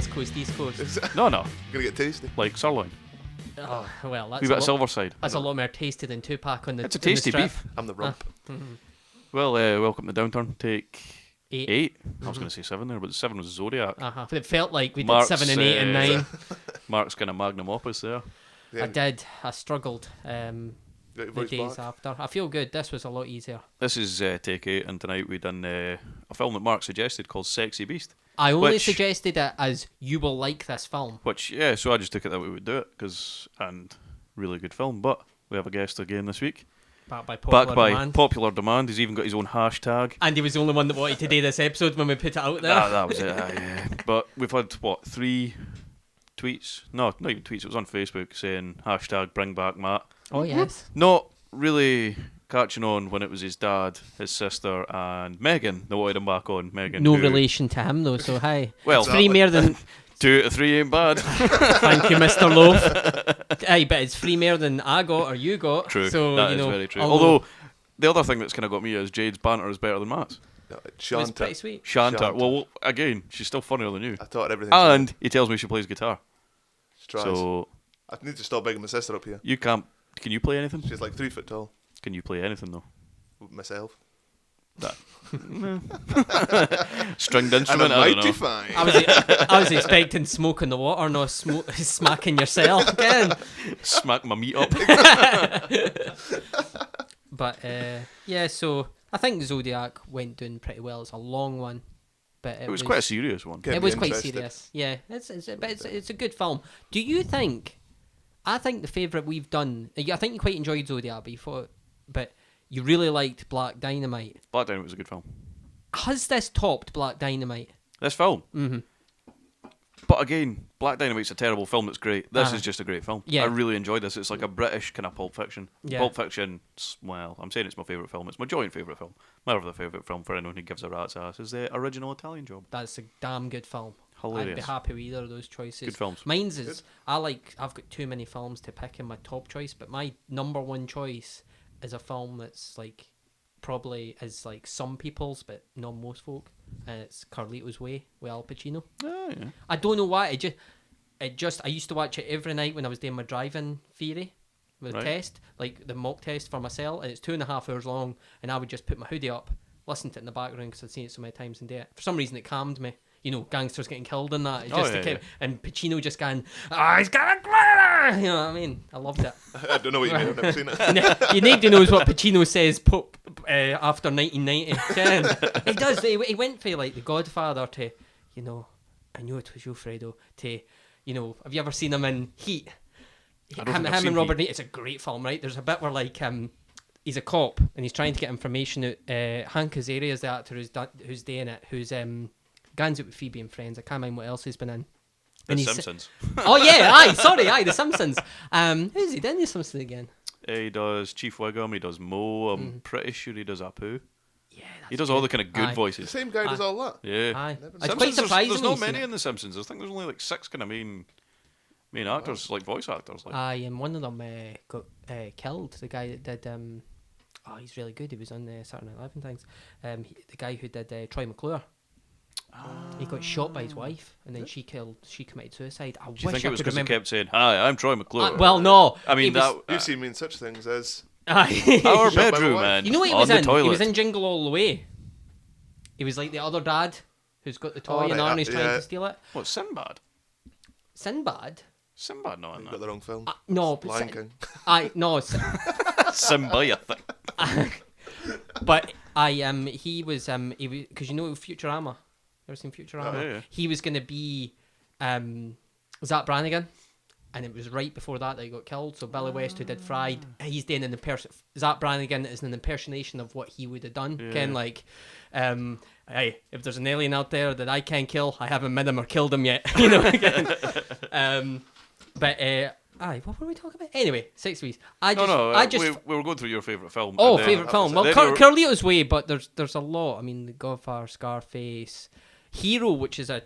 West Coast, East Coast. No. Gonna get tasty. Like sirloin. Oh, well, that's We've got a silver side. That's a lot more tasty than Tupac on the. It's a in the tasty strip. beef. I'm the rump. Well, welcome to Downturn. Take 8. I was going to say 7 there, but 7 was Zodiac. It felt like we did Mark's, 7 and 8 and 9. Mark's kind of magnum opus there. Yeah. I did. I struggled Got your the voice days back. after. I feel good. This was a lot easier. This is Take 8, and tonight we done a film that Mark suggested called Sexy Beast. I only suggested it as you will like this film. Which, yeah, so I just took it that we would do it, and really good film. But we have a guest again this week. Backed by demand. Popular demand. He's even got his own hashtag. And he was the only one that wanted to do this episode when we put it out there. That was it, yeah. But we've had, 3 tweets? No, not even tweets. It was on Facebook saying hashtag bring back Matt. Oh, yes. Not really catching on when it was his dad, his sister, and Megan that wanted him back on. Megan, No relation to him, though, so hi. Well, it's 3 more than... 2 out of 3 ain't bad. Thank you, Mr. Loaf. Aye, but it's 3 more than I got or you got. True, so, that you is know, very true. Although, the other thing that's kind of got me is Jade's banter is better than Matt's. No, it was pretty Shanta. sweet. Shanta. Well, again, she's still funnier than you. I thought everything. And he tells me she plays guitar. She tries. So I need to stop bigging my sister up here. you can't. Can you play anything? She's like 3 foot tall. Can you play anything though? Myself. That stringed And instrument. I'm I don't mighty know. fine. I was expecting smoke in the water, not smacking yourself again. Smack my meat up. But yeah, so I think Zodiac went doing pretty well. It's a long one, but It was quite a serious one. Get it me was quite interested. serious. Yeah, it's a good film. Do you think? I think the favourite we've done. I think you quite enjoyed Zodiac before, but you really liked Black Dynamite. Black Dynamite was a good film. Has this topped Black Dynamite? This film. Mm-hmm. But again, Black Dynamite's a terrible film that's great. This is just a great film. Yeah. I really enjoyed this. It's like a British kind of Pulp Fiction. Yeah. Pulp Fiction, well, I'm saying it's my favourite film. It's my joint favourite film. My other favourite film for anyone who gives a rat's ass is the original Italian Job. That's a damn good film. Hilarious. I'd be happy with either of those choices. Good films. Mine's is I've got too many films to pick in my top choice, but my number one choice is a film that's like probably is like some people's but not most folk, and it's Carlito's Way with Al Pacino. Oh, yeah. I don't know why it just I used to watch it every night when I was doing my driving theory with the Right. test, like the mock test for myself, and it's 2.5 hours long, and I would just put my hoodie up, listen to it in the background because I'd seen it so many times and do it. For some reason, it calmed me. You know, gangsters getting killed and that. It just and Pacino just going, he's got a glitter! You know what I mean? I loved it. I don't know what you mean. I've never seen it. You need to know what Pacino says after 1990. Ken. He does. He went for like The Godfather to, you know, I knew it was you, Fredo, to, you know, have you ever seen him in Heat? Him and Robert De Niro. It's a great film, right? There's a bit where like he's a cop and he's trying to get information out. Hank Azaria is the actor who's doing it, who's Guns Out with Phoebe and Friends. I can't remember what else he's been in. The Simpsons. Oh yeah, The Simpsons. Who's he done The Simpsons again? He does Chief Wiggum, he does Mo, I'm pretty sure he does Apu. Yeah, He does all the kind of good The voices. same guy does all that. Yeah. Aye. Never It's seen quite surprising. There's not you've seen many it. in The Simpsons. I think there's only like 6 kind of main actors, like voice actors. Like. Aye, and one of them got killed. The guy that did he's really good. He was on Saturday Night Live and things. The guy who did Troy McClure. He got shot by his wife, and then she committed suicide. Do you think it was because he kept saying, "Hi, I'm Troy McClure"? Well, no. I mean You've seen me in such things as our Shot by my bedroom, wife. man. You know what he on was the in? toilet. He was in Jingle All the Way. He was like the other dad who's got the toy and right, Arnie's trying yeah. to steal it. What, Sinbad? Sinbad? Sinbad not in you've got that. the wrong film. No, but Lion King. no, Simba, I think. but he was because you know Futurama. You ever seen Futurama? Oh, yeah. He was going to be Zach Brannigan, and it was right before that he got killed. So Billy West, who did Fried, he's doing an impersonation. Zach Brannigan is an impersonation of what he would have done. Yeah. Ken, like, hey, if there's an alien out there that I can't kill, I haven't met him or killed him yet. You know. But aye, what were we talking about? Anyway, 6 weeks. I just we were going through your favourite film. Oh, and then- favourite film. Well, then we were- Carlito's Way, but there's a lot. I mean, The Godfather, Scarface, Hero, which is a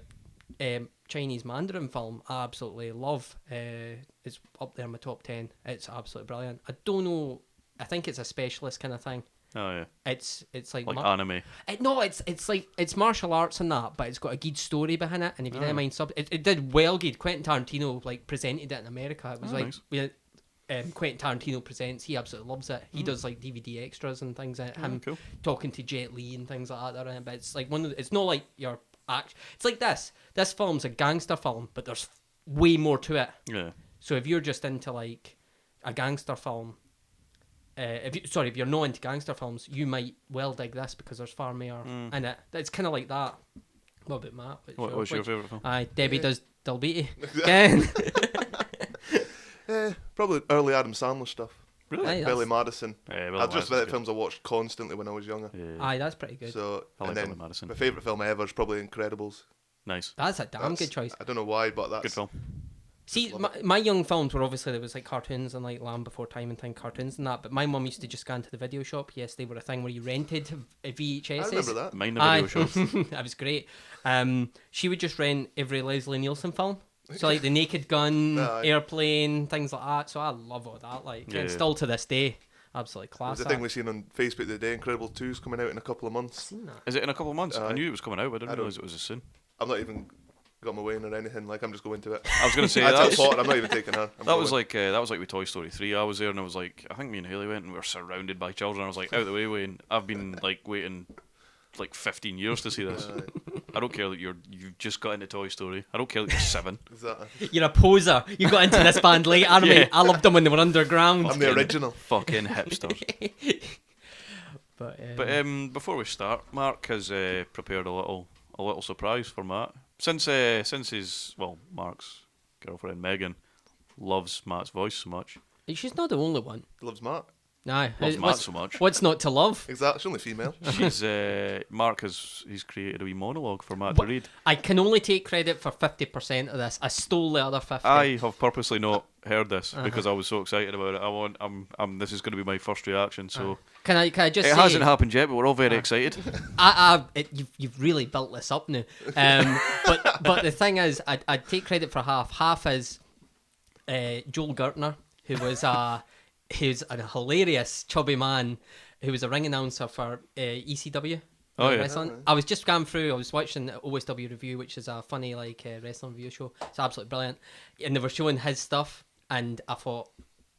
Chinese Mandarin film, I absolutely love. It's up there in my top 10. It's absolutely brilliant. I don't know. I think it's a specialist kind of thing. Oh yeah. It's like anime. It's martial arts and that, but it's got a good story behind it. And if you didn't mind it did well good. Quentin Tarantino like presented it in America. It was nice. Quentin Tarantino presents. He absolutely loves it. He does like DVD extras and things. Him cool. talking to Jet Li and things like that. But it's like it's not like your act. It's like this. This film's a gangster film, but there's way more to it. Yeah. So if you're just into like a gangster film, if you're not into gangster films, you might well dig this because there's far more in it. It's kind of like that. What about Matt? What's your favourite film? Debbie Does Dalbeatty. Again. Probably early Adam Sandler stuff. Really? Billy Madison. That's just about films I watched constantly when I was younger. Aye, that's pretty good. So, I like and then Billy Madison. my favourite film ever is probably Incredibles. Nice. That's a damn good choice. I don't know why, but that's Good film. See, my young films were obviously, there was like cartoons and like Land Before Time and cartoons and that, but my mum used to just go into the video shop. Yes, they were a thing where you rented VHSs. I remember that. Mind the video show. That was great. She would just rent every Leslie Nielsen film. So like The Naked Gun, Airplane, things like that. So I love all that. Like, and still to this day, absolutely class. There's a thing we've seen on Facebook the day. Incredible 2 is coming out in a couple of months. Is it in a couple of months? I knew it was coming out, but I didn't realise it was as soon. I'm not even got my way in or anything. Like, I'm just going to it. I was going to say I that. took part. I'm not even taking her. That was like with Toy Story 3. I was there and I was like, I think me and Haley went and we were surrounded by children. I was like, out of the way, Wayne. I've been like waiting like 15 years to see this. I don't care that you've just got into Toy Story. I don't care that you're 7. Exactly. You're a poser. You got into this band late. I loved them when they were underground. I'm the original. Fucking hipsters. But before we start, Mark has prepared a little surprise for Matt. Since Mark's girlfriend Megan loves Matt's voice so much. She's not the only one. Loves Mark. Nah, loves Matt so much. What's not to love? Exactly. She's only female. Mark he's created a wee monologue for Matt to read. I can only take credit for 50% of this. I stole the other 50. I have purposely not heard this because I was so excited about it. This is going to be my first reaction. So can I just say, it hasn't happened yet, but we're all very excited. You've really built this up now. But the thing is, I'd take credit for half. Half is Joel Gertner, who was he's a hilarious chubby man who was a ring announcer for ECW. Wrestling. I was just going through. I was watching the OSW Review, which is a funny wrestling review show. It's absolutely brilliant, and they were showing his stuff, and I thought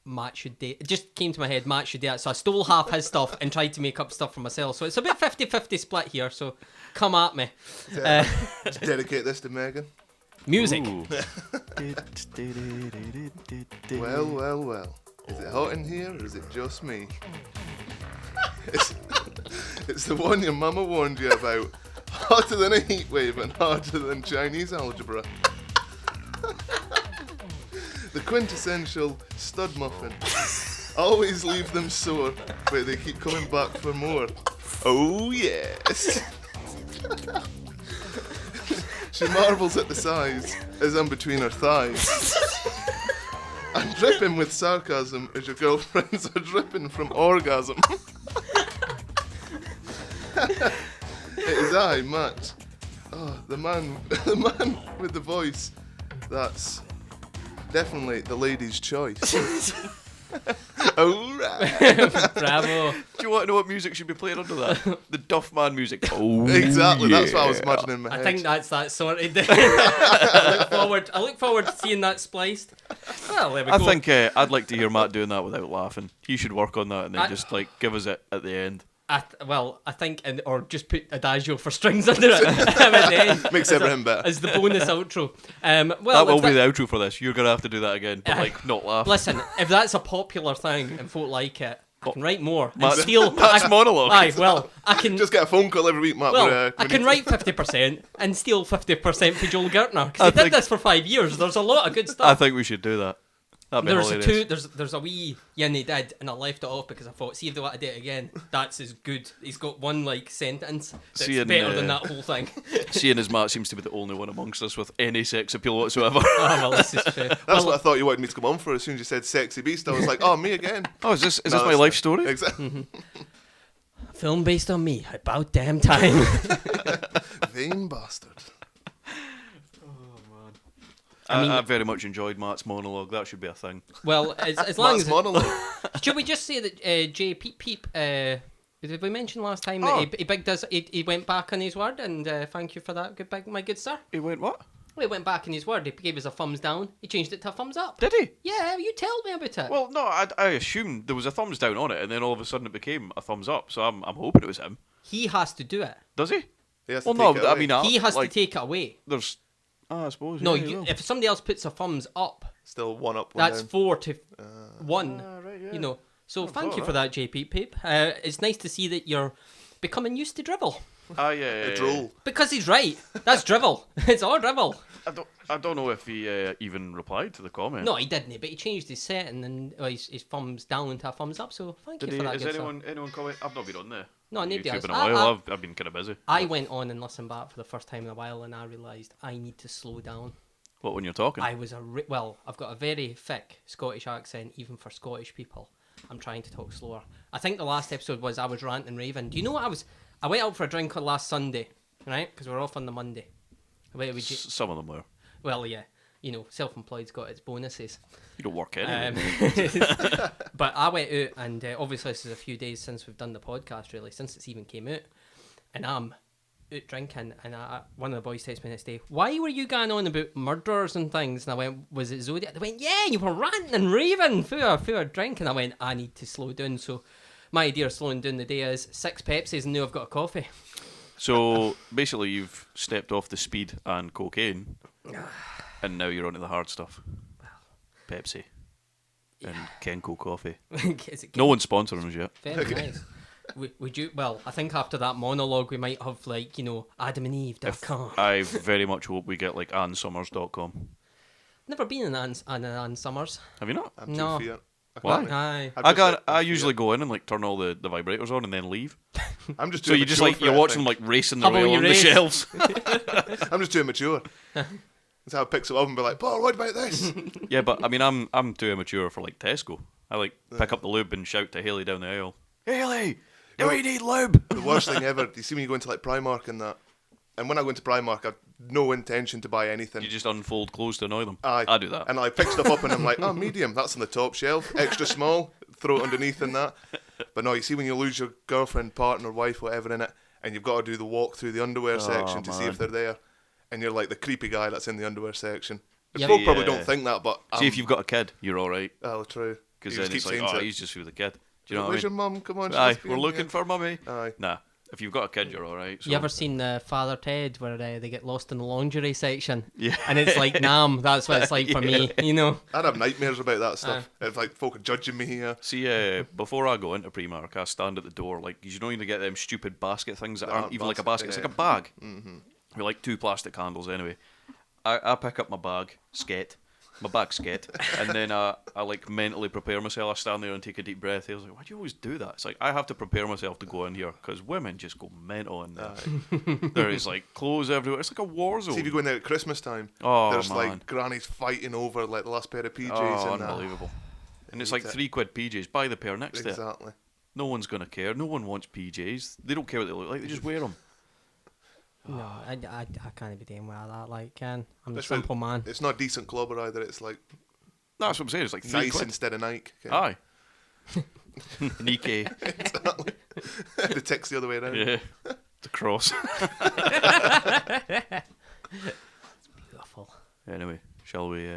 Matt should date. It just came to my head. Matt should date. So I stole half his stuff and tried to make up stuff for myself. So it's a bit 50-50 split here. So come at me. Just dedicate this to Megan. Music. Well. Is it hot in here, or is it just me? It's the one your mama warned you about. Hotter than a heat wave and harder than Chinese algebra. The quintessential stud muffin. Always leave them sore, but they keep coming back for more. Oh yes. She marvels at the size, as I'm between her thighs. I'm dripping with sarcasm as your girlfriends are dripping from orgasm. It is I, Matt. Oh, the man with the voice. That's definitely the lady's choice. Alright. Bravo. Do you want to know what music should be playing under that? The Duffman music. Oh, exactly. yeah. That's what I was imagining in my head. I think that's that sorted. I look forward to seeing that spliced. Well, there we go. I think I'd like to hear Matt doing that without laughing. He should work on that and then just give us it at the end. I think, or just put Adagio for strings under it at the end. Makes everything better. As the bonus outro. That will be the outro for this. You're going to have to do that again, but not laugh. Listen, if that's a popular thing and folk like it, I can write more. And steal Matt's monologue. Aye, well, I can just get a phone call every week, Matt. Well, I can write 50% and steal 50% for Joel Gertner because he did this for 5 years. There's a lot of good stuff. I think we should do that. That'd be hilarious. There's a wee yin he did, and I left it off because I thought, see if they want to do it again, that's as good. He's got one sentence that's better than that whole thing. Seeing as Matt seems to be the only one amongst us with any sex appeal whatsoever. Oh, well, this is true. That's what I thought you wanted me to come on for. As soon as you said "sexy beast," I was like, "Oh, me again." Oh, is this my life story? Exactly. Film based on me. About damn time. Vain bastard. I very much enjoyed Matt's monologue. That should be a thing. Well, as long Matt's as monologue. Should we just say that Jay Peep Did we mention last time that he went back on his word, and thank you for that, my good sir. He went what? Well, he went back on his word. He gave us a thumbs down. He changed it to a thumbs up. Did he? Yeah, you tell me about it. Well, no, I assumed there was a thumbs down on it, and then all of a sudden it became a thumbs up. So I'm hoping it was him. He has to do it. Does he? He has Well, to no, take it I away. mean, He has like, to take it away. There's, I suppose. No, yeah, you will. if somebody else puts a thumbs up, Still 1 up, 1 that's down. 4-1. Right, yeah. You know. So thank you all for that, JP Peep. It's nice to see that you're becoming used to drivel. Yeah. Droll. Because he's right. That's drivel. It's all drivel. I don't know if he even replied to the comment. No, he didn't, but he changed his setting and his thumbs down to a thumbs up, so thank Did you he? for that. Has good anyone comment? I've not been on there. No, nobody YouTube has. in a while. I've been kind of busy. I went on and listened back for the first time in a while, and I realised I need to slow down. What, when you're talking? I was I've got a very thick Scottish accent, even for Scottish people. I'm trying to talk slower. I think the last episode was I was ranting and raving. Do you know what I went out for a drink on last Sunday, right? Because we're off on the Monday. Some of them were. Well, yeah. You know, self-employed's got its bonuses. You don't work anyway. But I went out, and obviously this is a few days since we've done the podcast, really, since it's even came out. And I'm out drinking, and one of the boys texted me next day, why were you going on about murderers and things? And I went, was it Zodiac? They went, yeah, you were ranting and raving through a drink. And I went, I need to slow down. So my idea of slowing down the day is 6 Pepsis, and now I've got a coffee. So basically, you've stepped off the speed and cocaine, and now you're onto the hard stuff. Pepsi and Kenko coffee. Is it No one's sponsoring us yet. very nice. Would you? Well, I think after that monologue, we might have AdamandEve.com. I very much hope we get like AnnSummers.com. Never been in Ann Summers. Have you not? I'm No. too Fiat. Why? Aye. I usually go in and like turn all the vibrators on and then leave. I'm just So too you just mature like for you're it, I watching think. them like racing the How about rail you on the race? shelves. I'm just too immature. That's how I picks it up and be like, Paul, what about this? Yeah, but I mean I'm too immature for like Tesco. I like pick up the lube and shout to Haley down the aisle. Haley, do we need lube? The worst thing ever. Do you see when you go into like Primark and that? And when I go into Primark, I've no intention to buy anything. You just unfold clothes to annoy them. Aye. I do that. And I pick stuff up and I'm like, oh, medium, that's on the top shelf. Extra small, throw it underneath and that. But no, you see when you lose your girlfriend, partner, wife, whatever in it, and you've got to do the walk through the underwear section to see man. if they're there. And you're like the creepy guy that's in the underwear section. Yeah, Folk probably yeah. don't think that, but See, if you've got a kid, you're all right. oh, true. Because You then just it's keep like, saying oh, to- he's just with the kid. Do you know what I Where's mean? your mum? Come on, she's Aye, just we're being looking here. for mummy. Aye. Nah, if you've got a kid, you're all right. So. You ever seen Father Ted where they get lost in the lingerie section? Yeah. And it's like, Nam, that's what it's like for me, you know? I'd have nightmares about that stuff. If like folk are judging me here. See, before I go into Primark, I stand at the door, like, you know, you get them stupid basket things that aren't even like a basket, it's like a bag. Mm-hmm. With like 2 plastic handles anyway. I pick up my bag, and then I like mentally prepare myself. I stand there and take a deep breath. I was like, why do you always do that? It's like, I have to prepare myself to go in here, because women just go mental in there. There is like clothes everywhere. It's like a war zone. See if you go in there at Christmas time. Oh, there's man. like grannies fighting over like the last pair of PJs Oh, and that. unbelievable. And it's hate like it. £3 PJs. Buy the pair next to it. Exactly. No one's going to care. No one wants PJs. They don't care what they look like. They just wear them. No, I can't be doing with that. Like, I'm a It's simple like- man. It's not decent clobber either. It's like No, that's what I'm saying. It's like £3. nice instead of Nike. Okay. Aye. Nike. Exactly. The text the other way around. Yeah. The cross. Beautiful. Anyway, shall we...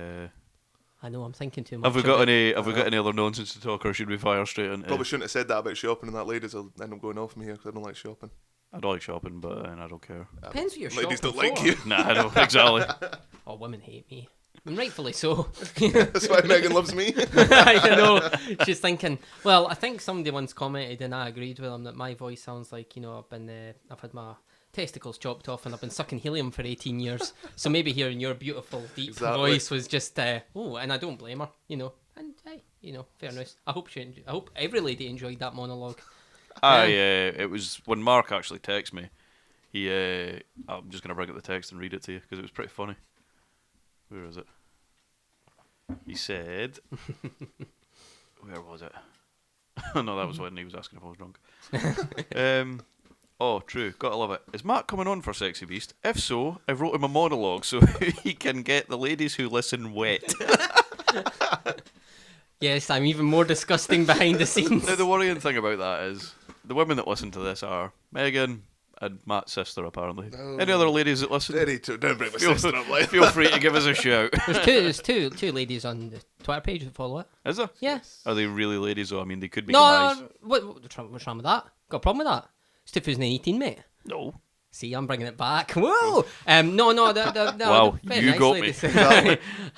I know, I'm thinking too much. Have we got about- any other nonsense to talk, or should we fire straight into... Probably shouldn't have said that about shopping, and that ladies will end up going off me here because I don't like shopping. I don't like shopping, but I don't care. Depends what you're Ladies shopping don't like for. you. Nah, I don't. Exactly. Oh, women hate me. And rightfully so. That's why Megan loves me. I know. She's thinking. Well, I think somebody once commented, and I agreed with them, that my voice sounds like, you know, I've had my testicles chopped off and I've been sucking helium for 18 years. So maybe hearing your beautiful deep Exactly. voice was just and I don't blame her, you know. And hey, you know, fair enough. I hope every lady enjoyed that monologue. It was when Mark actually texted me. I'm just gonna bring up the text and read it to you because it was pretty funny. Where is it? He said, where was it? No, that was when he was asking if I was drunk. Oh, true. Gotta love it. Is Matt coming on for Sexy Beast? If so, I wrote him a monologue so he can get the ladies who listen wet. Yes, I'm even more disgusting behind the scenes. Now, the worrying thing about that is the women that listen to this are Megan and Matt's sister, apparently. No. Any other ladies that listen? Don't bring my sister up like Feel free to give us a shout. There's two ladies on the Twitter page that follow it. Is there? Yeah. Are they really ladies, though? I mean, they could be No, guys. what's wrong with that? Got a problem with that? It's 2018, mate. No. See, I'm bringing it back. Whoa! No. Wow, very you nice got ladies. me.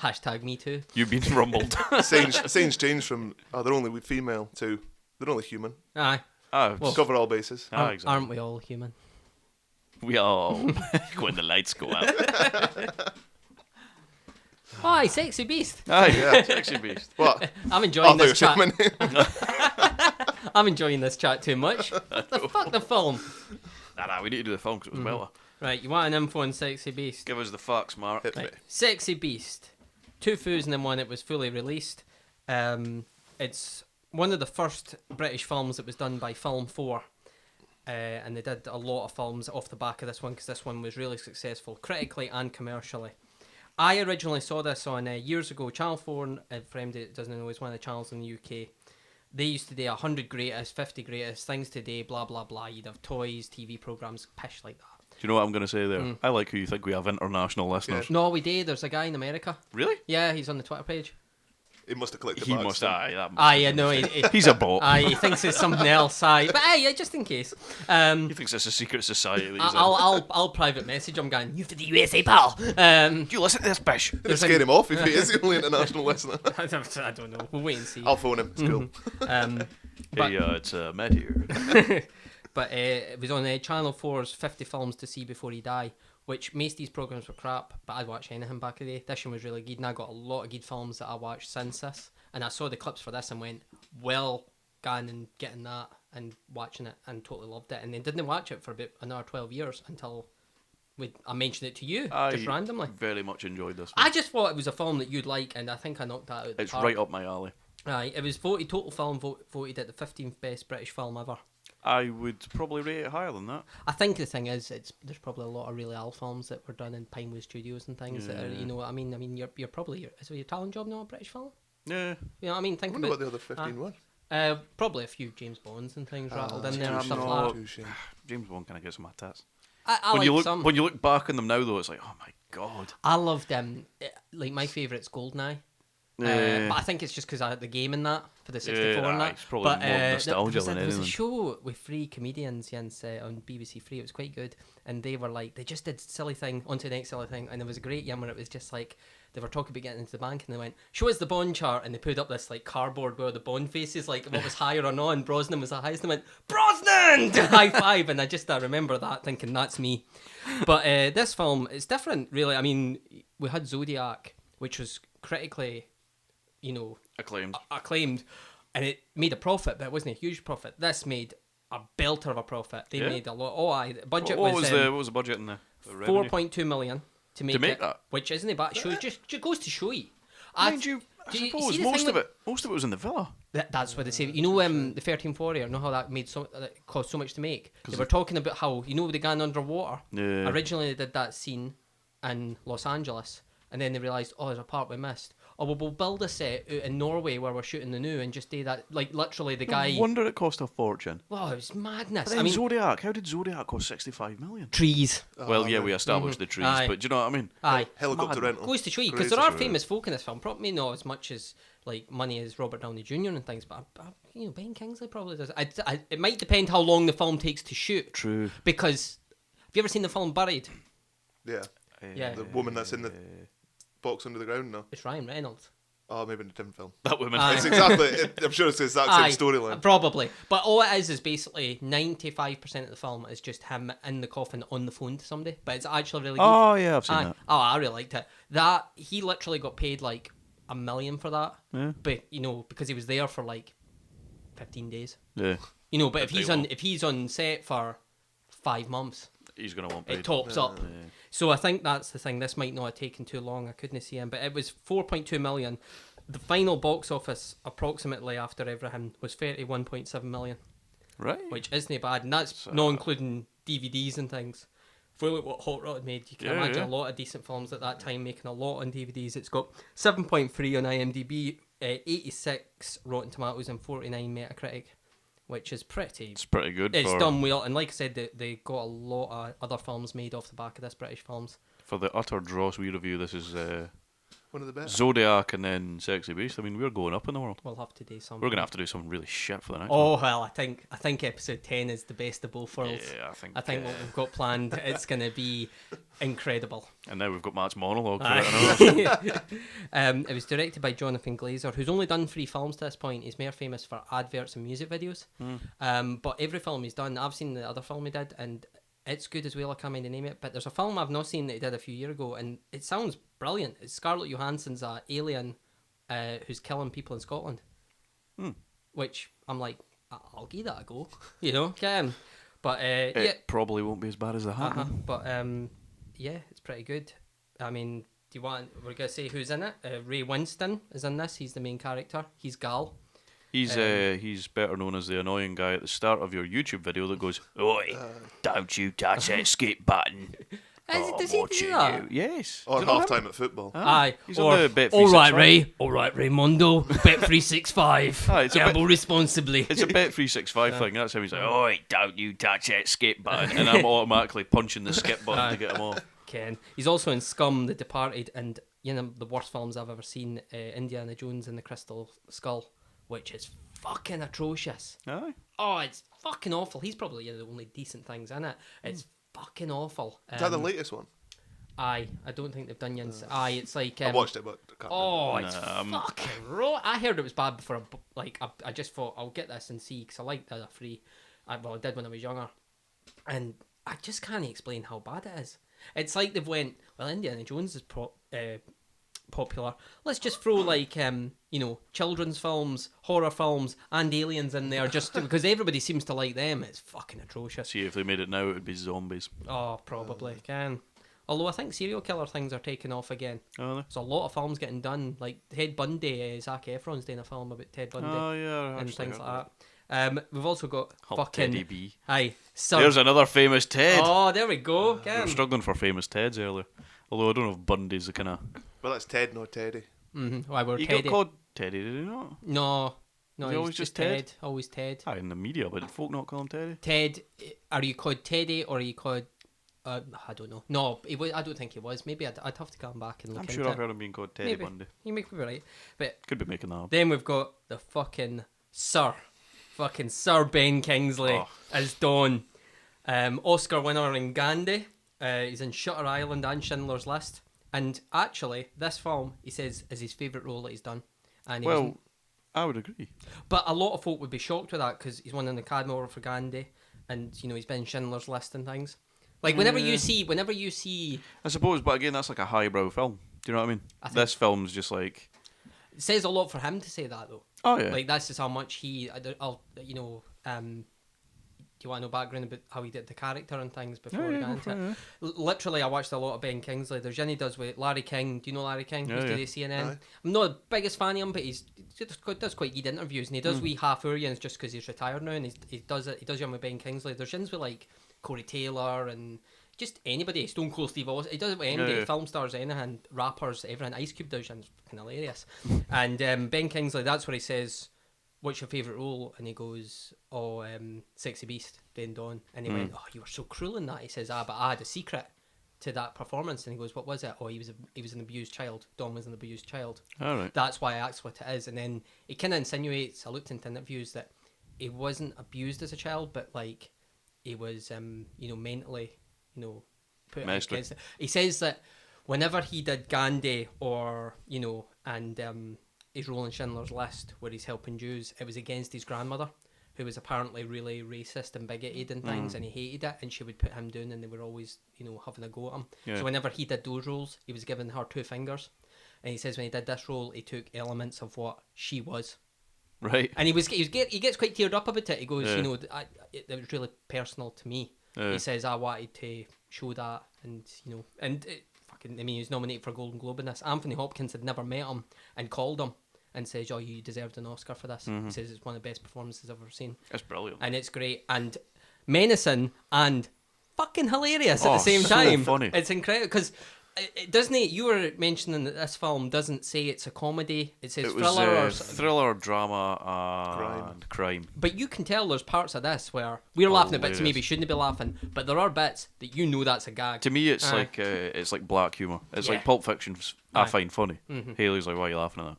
Hashtag me too. You've been rumbled. Saying's changed from they're only female to they're only human. Aye. Well, Cover all bases. exactly. Aren't we all human? We all when the lights go out. Aye, sexy beast. Aye, Yeah. sexy beast. What? I'm enjoying this I thought chat. you were saying I'm enjoying this chat too much. Fuck the film. Nah, we need to do the film because it was better. Right, you want an info on Sexy Beast? Give us the facts, Mark. Hit me. Right. Sexy Beast. 2001 it was fully released. It's one of the first British films that was done by Film 4. And they did a lot of films off the back of this one because this one was really successful, critically and commercially. I originally saw this on years ago, Channel 4, for anybody that doesn't know, is one of the channels in the UK. They used to do 100 greatest, 50 greatest, things today, blah, blah, blah. You'd have toys, TV programmes, pish like that. Do you know what I'm going to say there? I like who you think we have international listeners. No, we did. There's a guy in America. Really? Yeah, he's on the Twitter page. He must have clicked the He box. must. Aye, that must Aye, no, He's a bot. Aye, he thinks it's something else. Aye, but aye, just in case. He thinks it's a secret society. That he's in. I'll private message him going, you for the USA, pal. Do you listen to this, bish? It'd scare him off if he is the only international listener. I don't know. We'll wait and see. I'll phone him. It's cool. But, Hey, it's Matt here. but it was on Channel 4's 50 Films to See Before You Die, which most of these programmes were crap, but I'd watch anything back in the day. This one was really good, and I got a lot of good films that I watched since this. And I saw the clips for this and went, well, going and getting that and watching it and totally loved it. And then didn't watch it for about another 12 years until I mentioned it to you, just randomly. Very much enjoyed this I one. just thought it was a film that you'd like, and I think I knocked that out of the It's park. right up my alley. Aye, it was voted total film voted at the 15th best British film ever. I would probably rate it higher than that. I think the thing is, there's probably a lot of really old films that were done in Pinewood Studios and things that are, you know what I mean. I mean, you're probably is your talent job not a British film? Yeah. You know what I mean? I Think wonder about what the other 15 were. probably a few James Bonds and things rattled in there and James stuff Bond. like that. Touche. James Bond kind of gets on my tits. I When like you look some. when you look back on them now, though, it's like, oh my god. I loved like my favourite's Goldeneye. Yeah. But I think it's just because I had the game in that for the 64 Yeah, and that. it's probably but, more nostalgia than there was a anything. show with three comedians on BBC Three. It was quite good, and they were like, they just did silly thing onto the next silly thing, and there was a great one where it was just like they were talking about getting into the bank, and they went, show us the Bond chart, and they put up this like cardboard where the Bond faces, like what was higher or not, and Brosnan was the highest, and they went, Brosnan! High five, and I remember that thinking that's me. But this film is different, really. I mean, we had Zodiac, which was critically, you know, acclaimed, and it made a profit, but it wasn't a huge profit. This made a belter of a profit. They made a lot. Oh, aye, the budget What was was the budget in the revenue? 4.2 million to make make it, that? which isn't it bad? Shows just goes to show you. Mind you, I do you suppose see the most thing of with- it was in the villa. That's what they say. You know, the 13th Warrior. Know how that cost so much to make? They were talking about how they gone underwater. Yeah. Originally, they did that scene in Los Angeles, and then they realised, oh, there's a part we missed. Oh, well, we'll build a set out in Norway where we're shooting the new and just do that. Like, literally, the guy... No wonder it cost a fortune. Wow, it was madness. But then I mean, Zodiac, how did Zodiac cost 65 million? trees. Well, yeah, we established the trees, Aye. but do you know what I mean? Aye. Helicopter rental. Goes to show you, because Crazy. there are famous folk in this film. Probably not as much as like money as Robert Downey Jr. and things, but Ben Kingsley probably does. It might depend how long the film takes to shoot. True. Because, have you ever seen the film Buried? Yeah. Yeah. The woman that's in the box under the ground now. It's Ryan Reynolds. Oh, maybe in a different film. That woman. Aye. It's exactly. I'm sure it's the exact Aye, same storyline. Probably. But all it is basically 95% of the film is just him in the coffin on the phone to somebody. But it's actually really good. Oh, yeah, I've seen Aye. that. Oh, I really liked it. That he literally got paid like $1 million for that. Yeah. But because he was there for like 15 days. Yeah. But if he's on set for 5 months, He's going to want paid. it tops up. So I think that's the thing. This might not have taken too long. I couldn't see him, but it was 4.2 million. The final box office, approximately after everything, was 31.7 million, Right. which isn't bad, and that's not including DVDs and things. For like what Hot Rod made, you can imagine a lot of decent films at that time making a lot on DVDs. It's got 7.3 on IMDb, 86 Rotten Tomatoes, and 49 Metacritic. which is pretty. It's pretty good. It's for, done well, and like I said, they got a lot of other films made off the back of this, British films. For the utter dross we review, this is One of the best. Zodiac and then Sexy Beast. I mean, we're going up in the world. We'll have to do some. We're going to have to do something really shit for the next one. Oh well, I think episode 10 is the best of both worlds. Yeah, I think what we've got planned, it's going to be incredible. And now we've got Matt's monologue. It was directed by Jonathan Glazer, who's only done 3 films to this point. He's more famous for adverts and music videos. But every film he's done, I've seen the other film he did, and it's good as well. I can't mind the name of it. But there's a film I've not seen that he did a few years ago, and it sounds brilliant. It's Scarlett Johansson's alien who's killing people in Scotland. Which I'm like, I'll give that a go. You know, but it probably won't be as bad as The Hat. But yeah, it's pretty good. I mean, do you want? We're gonna say who's in it. Ray Winston is in this. He's the main character. He's Gal. He's better known as the annoying guy at the start of your YouTube video that goes, "Oi, don't you touch that skip button." Does he do that? Yes. Or Is it not half him? time at football. Aye. He's on the Bet All right, 365. Ray. All right, Raymondo. Bet 365. Aye, it's a Gamble responsibly. It's a Bet 365 thing. That's him. He's like, "Oi, don't you touch that skip button," and I'm automatically punching the skip button to get him off. Ken. He's also in Scum, The Departed, and the worst films I've ever seen, Indiana Jones and the Crystal Skull, which is fucking atrocious. Aye. Oh, it's fucking awful. He's probably the only decent things in it. It's fucking awful. Is that the latest one? Aye, I don't think they've done yet. Aye, it's like I watched it, but I can't oh, remember. it's fucking raw. I heard it was bad before. I just thought I'll get this and see because I liked the other 3. I did when I was younger, and I just can't explain how bad it is. It's like they've went, well, Indiana Jones is popular. Let's just throw like children's films, horror films, and aliens in there just because everybody seems to like them. It's fucking atrocious. See, if they made it now, it would be zombies. Oh, probably can. Although I think serial killer things are taking off again. Oh, There's a lot of films getting done. Like Ted Bundy, Zac Efron's doing a film about Ted Bundy yeah, and things like that. We've also got fucking Teddy B. Aye, Sir. There's another famous Ted. Oh, there we go. We were Again. struggling for famous Teds earlier. Although I don't know if Bundy's the kind of. Well, that's Ted, not Teddy. Why we're He Teddy? got called Teddy, did he not? No, Was he he's always just Ted? Always Ted. Aye, in the media, but did folk not call him Teddy? Ted, are you called Teddy or are you called? I don't know. No, he was, I don't think he was. Maybe I'd have to come back and look I'm into sure I've it. heard him being called Teddy Maybe. Bundy. You may be right, but Could be making that up. then we've got the fucking Sir Ben Kingsley Oh. as Don, Oscar winner in Gandhi. He's in Shutter Island and Schindler's List. And actually, this film, he says, is his favourite role that he's done. And he Well, wasn't- I would agree. but a lot of folk would be shocked with that because he's won an Academy Award for Gandhi, and he's been in Schindler's List and things. Like whenever you see, I suppose, but again, that's like a highbrow film. Do you know what I mean? I think- This film's just like. it says a lot for him to say that though. Oh yeah. Like that's just how much he, do you want to know background about how he did the character and things before he got into it? Literally, I watched a lot of Ben Kingsley. There's one he does with Larry King. Do you know Larry King? Yeah, He's yeah. the CNN. Aye. I'm not the biggest fan of him, but he does quite good interviews, and he does wee half-hour ones just because he's retired now, and he does them with Ben Kingsley. There's ones with like Corey Taylor and just anybody, Stone Cold Steve Austin. He does it with anybody, Yeah. film stars, anything, rappers, everything. Ice Cube does ones, fucking hilarious. And Ben Kingsley, that's where he says, "What's your favourite role?" And he goes, "Oh, Sexy Beast, Ben Don." And he went, "Oh, you were so cruel in that." He says, "But I had a secret to that performance." And he goes, "What was it?" "Oh, he was an abused child. Don was an abused child. All right. That's why I asked what it is." And then he kind of insinuates, I looked into interviews, that he wasn't abused as a child, but like he was, mentally, put Messed with. against it. He says that whenever he did Gandhi or, and his role in Schindler's List where he's helping Jews, it was against his grandmother, who was apparently really racist and bigoted and things, and he hated it, and she would put him down, and they were always, having a go at him. Yeah. So whenever he did those roles, he was giving her 2 fingers. And he says when he did this role, he took elements of what she was. Right. And he gets quite teared up about it. He goes, Yeah. it was really personal to me. Yeah. He says, I wanted to show that, and he was nominated for a Golden Globe in this. Anthony Hopkins had never met him and called him and says, "Oh, you deserved an Oscar for this." He says it's one of the best performances I've ever seen, It's brilliant. and it's great and menacing and fucking hilarious at Oh, the same so time. funny. It's incredible because it doesn't. You were mentioning that this film doesn't say it's a comedy. It says It was thriller or thriller, drama, and crime. But you can tell there's parts of this where we're laughing at bits Hilarious. maybe shouldn't be laughing, but there are bits that you know that's a gag. To me, it's Aye. like black humor. It's Yeah. like Pulp Fiction. I Aye. find funny. Haley's like, why are you laughing at that?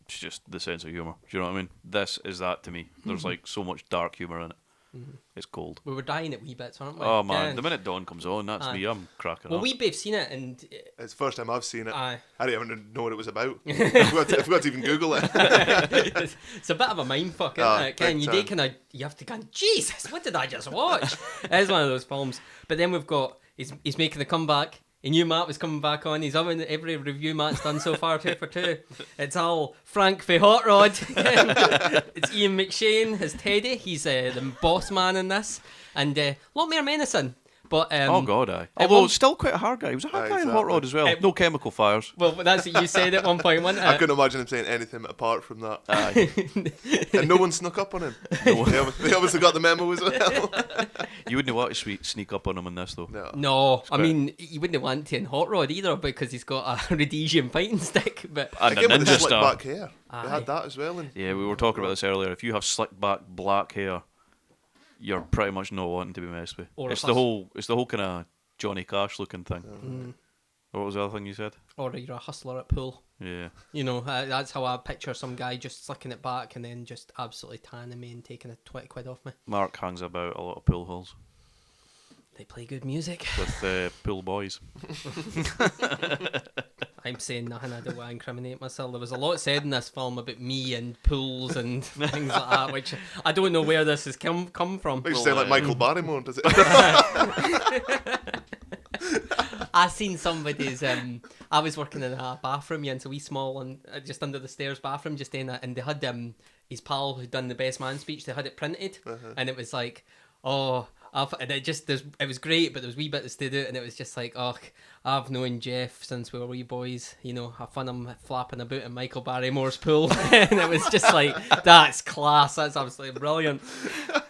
It's just the sense of humor. Do you know what I mean? This is that to me. There's like so much dark humor in it. It's cold. We were dying at wee bits, aren't we? Oh man, Yeah. the minute Dawn comes on, that's Aye. me. I'm cracking Well, up. we both seen it, and It's the first time I've seen it. Aye. I didn't even know what it was about. I forgot to even Google it. it's a bit of a mind fuck, isn't Aye, it? Ken, big you time. do kind of, you have to go, Jesus, what did I just watch? It's one of those films. But then we've got, he's making the comeback. He knew Matt was coming back on. He's on every review Matt's done so far, 2 for 2. It's all Frank for Hot Rod. It's Ian McShane as Teddy. He's the boss man in this. And a lot more menacing. But Oh god, aye. at Although one- still quite a hard guy. He was a hard Aye, guy in Hot exactly. Rod as well. No chemical fires. well, that's what you said at one point, wasn't it? I couldn't imagine him saying anything apart from that. Aye. And no one snuck up on him. They obviously got the memo as well. You wouldn't want to sneak up on him in this though. No. No, I great. mean, you wouldn't want to in Hot Rod either because he's got a Rhodesian fighting stick. But And a Again with the ninja slick star. back hair. Aye. They had that as well. And Yeah, we were talking about this earlier. If you have slick back black hair, you're pretty much not wanting to be messed with. Or a It's hus- the whole kind of Johnny Cash looking thing. What was the other thing you said? or you're a hustler at pool. Yeah. You know, that's how I picture some guy just slicking it back and then just absolutely tanning me and taking a 20 quid off me. Mark hangs about a lot of pool halls They play good music. with pool boys. I'm saying nothing, I don't want to incriminate myself. There was a lot said in this film about me and pools and things like that, which I don't know where this has come from. makes you Well, sound like Michael Barrymore, does it? I seen somebody's. I was working in a bathroom, yeah, it's a wee small and just under the stairs bathroom, just in it, and they had his pal who'd done the best man speech. They had it printed, and it was like, oh. And it was great, but there was wee bits to do, and it was just like, oh, I've known Jeff since we were wee boys. You know, have fun him flapping about in Michael Barrymore's pool, and it was just like, that's class. That's absolutely brilliant.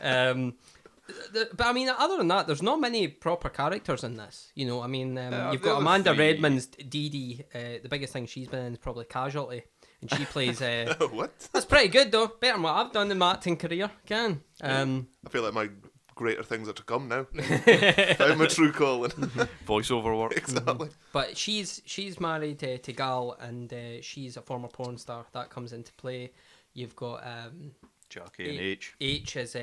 But I mean, other than that, there's not many proper characters in this. You know, I mean, you've the got other Amanda three- Redmond's Dee Dee. The biggest thing she's been in is probably Casualty, and she plays. What? That's pretty good though. Better than what I've done in my acting career. Can. I feel like my greater things are to come now. Found my true calling. Voiceover work. Exactly. But she's married to Gal, and she's a former porn star. That comes into play. You've got Jackie and H. H is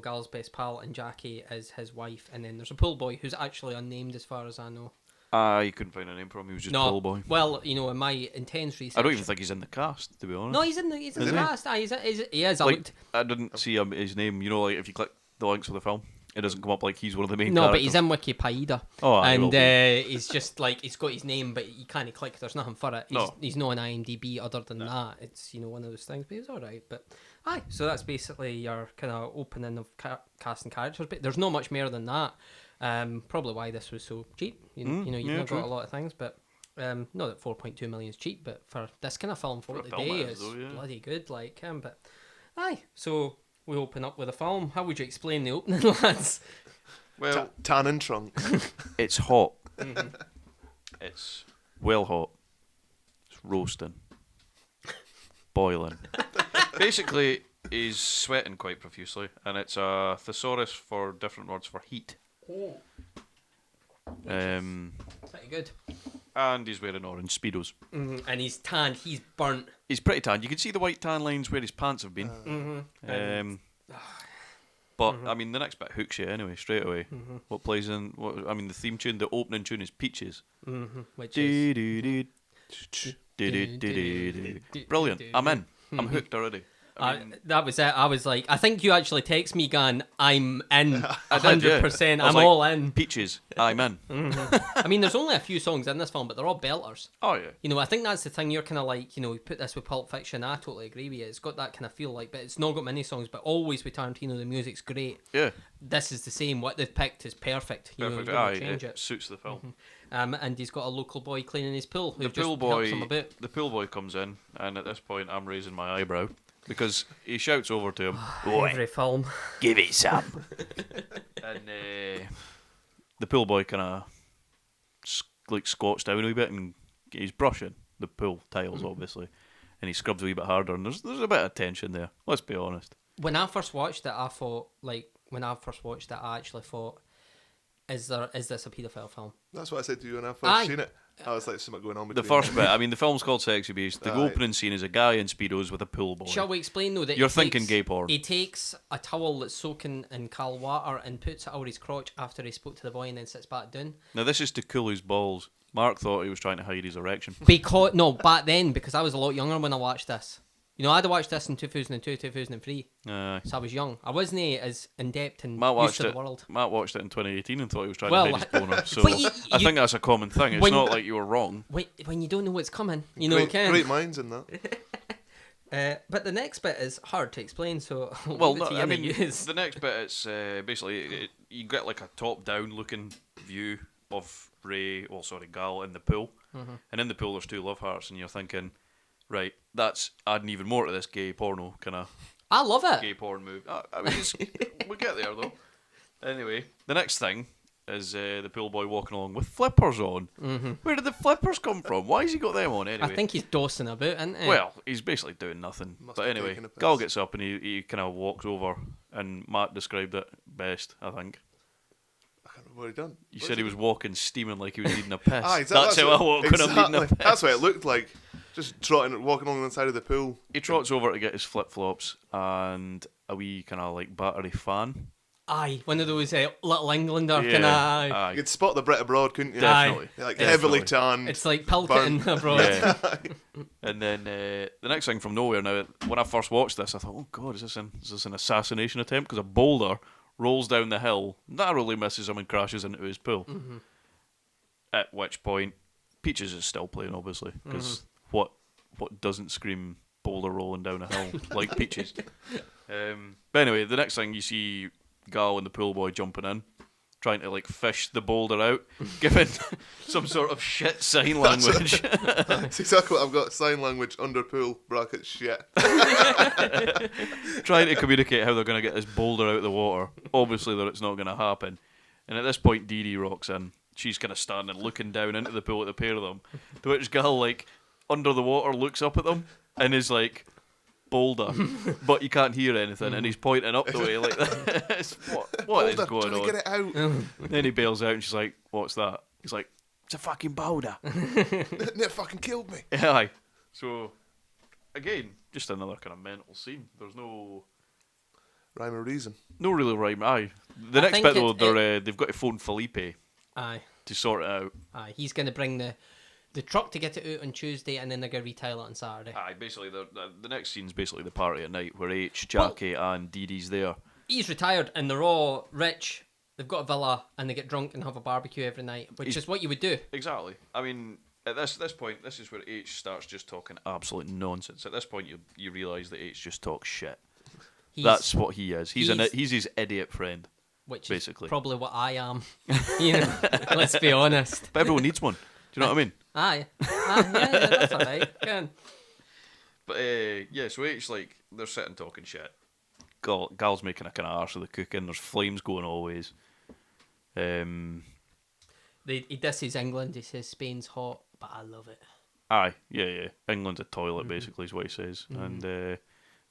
Gal's best pal, and Jackie is his wife, and then there's a pool boy who's actually unnamed as far as I know. You couldn't find a name for him. He was just pool boy. Well, in my intense research, I don't even think he's in the cast, to be honest. No, he's in the he? cast. He is. I Like, looked. I didn't see his name. You know, like if you click the links for the film, it doesn't come up like he's one of the main No, characters. but he's in Wikipedia. Oh, aye, he will and be. he's just like he's got his name, but you can't click. There's nothing for it. He's not on IMDb other than that. It's one of those things, but he's all right. But aye, so that's basically your kind of opening of casting characters. But there's not much more than that. Probably why this was so cheap. You've yeah, not true. got a lot of things, but not that 4.2 million is cheap, but for this kind of film for For a what film the day it is, is though, yeah. bloody good. Like but aye, so we open up with a film. How would you explain the opening, lads? Well, Tannin trunk. it's hot. It's well hot. It's roasting. Boiling. Basically, he's sweating quite profusely, and it's a thesaurus for different words for heat. Pretty good. And he's wearing orange Speedos. And he's tanned. He's burnt. He's pretty tan. You can see the white tan lines where his pants have been. But I mean, the next bit hooks you anyway, straight away. What plays in? The theme tune, the opening tune is Peaches. Which is Brilliant. I'm in. I'm hooked already. that was it. I was like, I think you actually text me, going, I'm in, I did, yeah. 100%. I was I'm like, all in. Peaches. I'm in. I mean, there's only a few songs in this film, but they're all belters. Oh yeah. I think that's the thing. You're kind of like, you put this with Pulp Fiction. I totally agree with you. It's got that kind of feel like, but it's not got many songs. But always with Tarantino, the music's great. Yeah. This is the same. What they've picked is perfect. You Perfect. don't Aye, change it it. suits the film. And he's got a local boy cleaning his pool who The just pool helps him a boy. bit. The pool boy comes in, and at this point, I'm raising my eyebrow because he shouts over to him, "Boy, Every film. give it some." And the pool boy kind of like squats down a wee bit and he's brushing the pool tiles, obviously, and he scrubs a wee bit harder, and there's a bit of tension there. Let's be honest. When I first watched it, I actually thought, is this a paedophile film? That's what I said to you when I first Aye. seen it. I was like, there's something going on The between first bit, I mean, the film's called Sexy Beast. The Aye. opening scene is a guy in Speedos with a pool boy. Shall we explain though that You're thinking gay porn. He takes a towel that's soaking in cold water and puts it over his crotch after he spoke to the boy, and then sits back down. Now, this is to cool his balls. Mark thought he was trying to hide his erection. Back then, because I was a lot younger when I watched this. You know, I'd watched this in 2002, 2003. Aye. So I was young. I wasn't as in-depth and Matt used watched to it. the world. Matt watched it in 2018 and thought he was trying Well, to hide his boner. So but I think that's a common thing. It's when- not like you were wrong. When you don't know what's coming, you know, great, Ken. great minds in that. But the next bit is hard to explain, so I'll Well, leave it to no, you I to mean, use. the next bit it's basically you get like a top-down looking view of Gal in the pool, and in the pool there's two love hearts, and you're thinking, right, that's adding even more to this gay porno kind of I love it. gay porn movie. I mean, we get there though. Anyway, the next thing is the pool boy walking along with flippers on. Where did the flippers come from? Why has he got them on anyway? I think he's dosing about, isn't he? Well, he's basically doing nothing. Must But be anyway, taking a piss. Gal gets up and he kind of walks over, and Matt described it best, I think. I can't remember what he done. He What said he did was walking steaming like he was needing a piss. Aye, That's how I walk when I'm needing a piss. That's what it looked like. Just trotting, walking along the side of the pool. He trots over to get his flip-flops and a wee kind of like battery fan. Aye, one of those little Englander Yeah, kind of. aye. You could spot the Brit abroad, couldn't you? Definitely. You're like Definitely. heavily tanned. It's like Pilkington abroad. Yeah. And then the next thing from nowhere now, when I first watched this, I thought, oh God, is this an assassination attempt? Because a boulder rolls down the hill, narrowly misses him and crashes into his pool. At which point, Peaches is still playing, obviously, because what doesn't scream boulder rolling down a hill like Peaches? But anyway, the next thing you see Gal and the pool boy jumping in, trying to like fish the boulder out, giving some sort of shit sign language. That's exactly what I've got. Sign language under pool brackets shit. Trying to communicate how they're going to get this boulder out of the water. Obviously, that it's not going to happen. And at this point, Dee Dee rocks in. She's kind of standing, looking down into the pool at the pair of them. To which Gal, like, under the water, looks up at them and is like, boulder. But you can't hear anything, and he's pointing up the way like that. What is Boulder, going trying on? to get it out. Then he bails out and she's like, what's that? He's like, it's a fucking boulder. It fucking killed me. Aye. So, again, just another kind of mental scene. There's no Rhyme or reason. really rhyme. Aye. The next think bit though, they've got to phone Felipe Aye, to sort it out. aye. He's going to bring the truck to get it out on Tuesday, and then they're going to retail it on Saturday. Aye, basically the next scene's basically the party at night where H, Jackie, and Dee Dee's there. He's retired, and they're all rich. They've got a villa, and they get drunk and have a barbecue every night, which is what you would do. Exactly. I mean, at this point, this is where H starts just talking absolute nonsense. At this point, you realise that H just talks shit. That's what he is. He's his idiot friend. Which basically. is probably what I am. You know, let's be honest. But everyone needs one. Do you know what I mean? Aye, yeah, that's alright. Good. But yeah, so H, like, they're sitting talking shit. Gal's making a kind of arse of the cooking. There's flames going always. He disses England. He says Spain's hot, but I love it. Aye, yeah. England's a toilet, basically, is what he says. And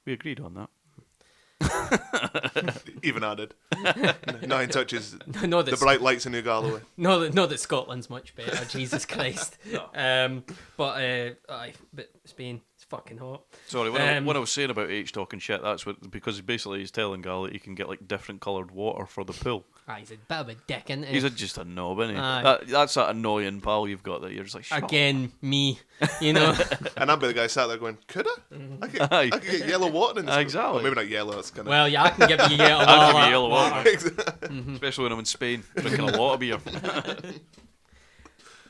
we agreed on that. Even added. 9 touches. No, The bright lights in New Galloway. no, that Scotland's much better. Jesus Christ. But Spain, it's fucking hot. Sorry, when I was saying about H talking shit, that's because basically he's telling Gal that he can get like different coloured water for the pool. He's a bit of a dick, isn't he? He's just a knob, isn't he? Aye. That's that annoying pal you've got that you're just like, shut Again, me. You know. And I'd be the guy sat there going, could I? I could get yellow water in this. Exactly. Or maybe not yellow, that's kind of... Well, yeah, I can give you yellow I'll give you yellow water. water. Especially when I'm in Spain, drinking a lot of beer.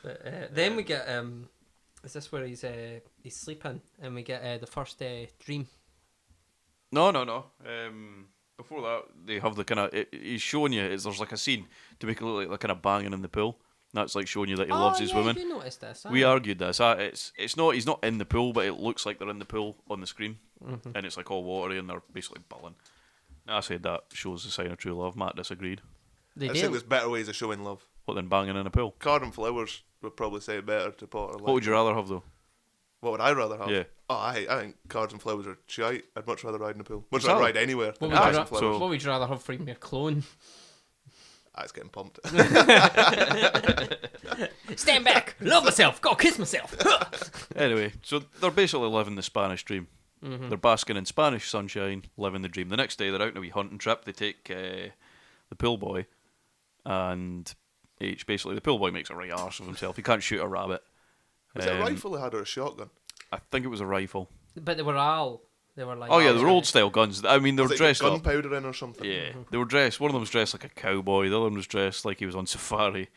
But, then we get is this where he's sleeping, and we get the first dream. No. Before that, they have the kind of... He's showing you, there's like a scene to make it look like they're kind of banging in the pool. That's like showing you that he loves his women. You noticed this. We argued this. It's not. He's not in the pool, but it looks like they're in the pool on the screen, and it's like all watery, and they're basically bulling. I said that shows a sign of true love. Matt disagreed. They I do. think there's better ways of showing love. What, then banging in a pool? Card and flowers would probably say it better to Potter. What would you rather have, though? What would I rather have? Yeah. Oh, I think cards and flowers are shite. I'd much rather ride in a pool. Much Exactly. rather ride anywhere What than would, cards you and ra- flowers. what would you rather have from your clone? It's getting pumped. Stand back, love myself, gotta kiss myself. Anyway, so they're basically living the Spanish dream. Mm-hmm. They're basking in Spanish sunshine, living the dream. The next day, they're out on a wee hunting trip. They take the pool boy, and basically the pool boy makes a right arse of himself. He can't shoot a rabbit. Was it a rifle they had or a shotgun? I think it was a rifle. But they were all. They were like. Oh yeah, they were old style guns. I mean, they were Was it dressed up. gunpowder in or something? Yeah, they were dressed. One of them was dressed like a cowboy. The other one was dressed like he was on safari.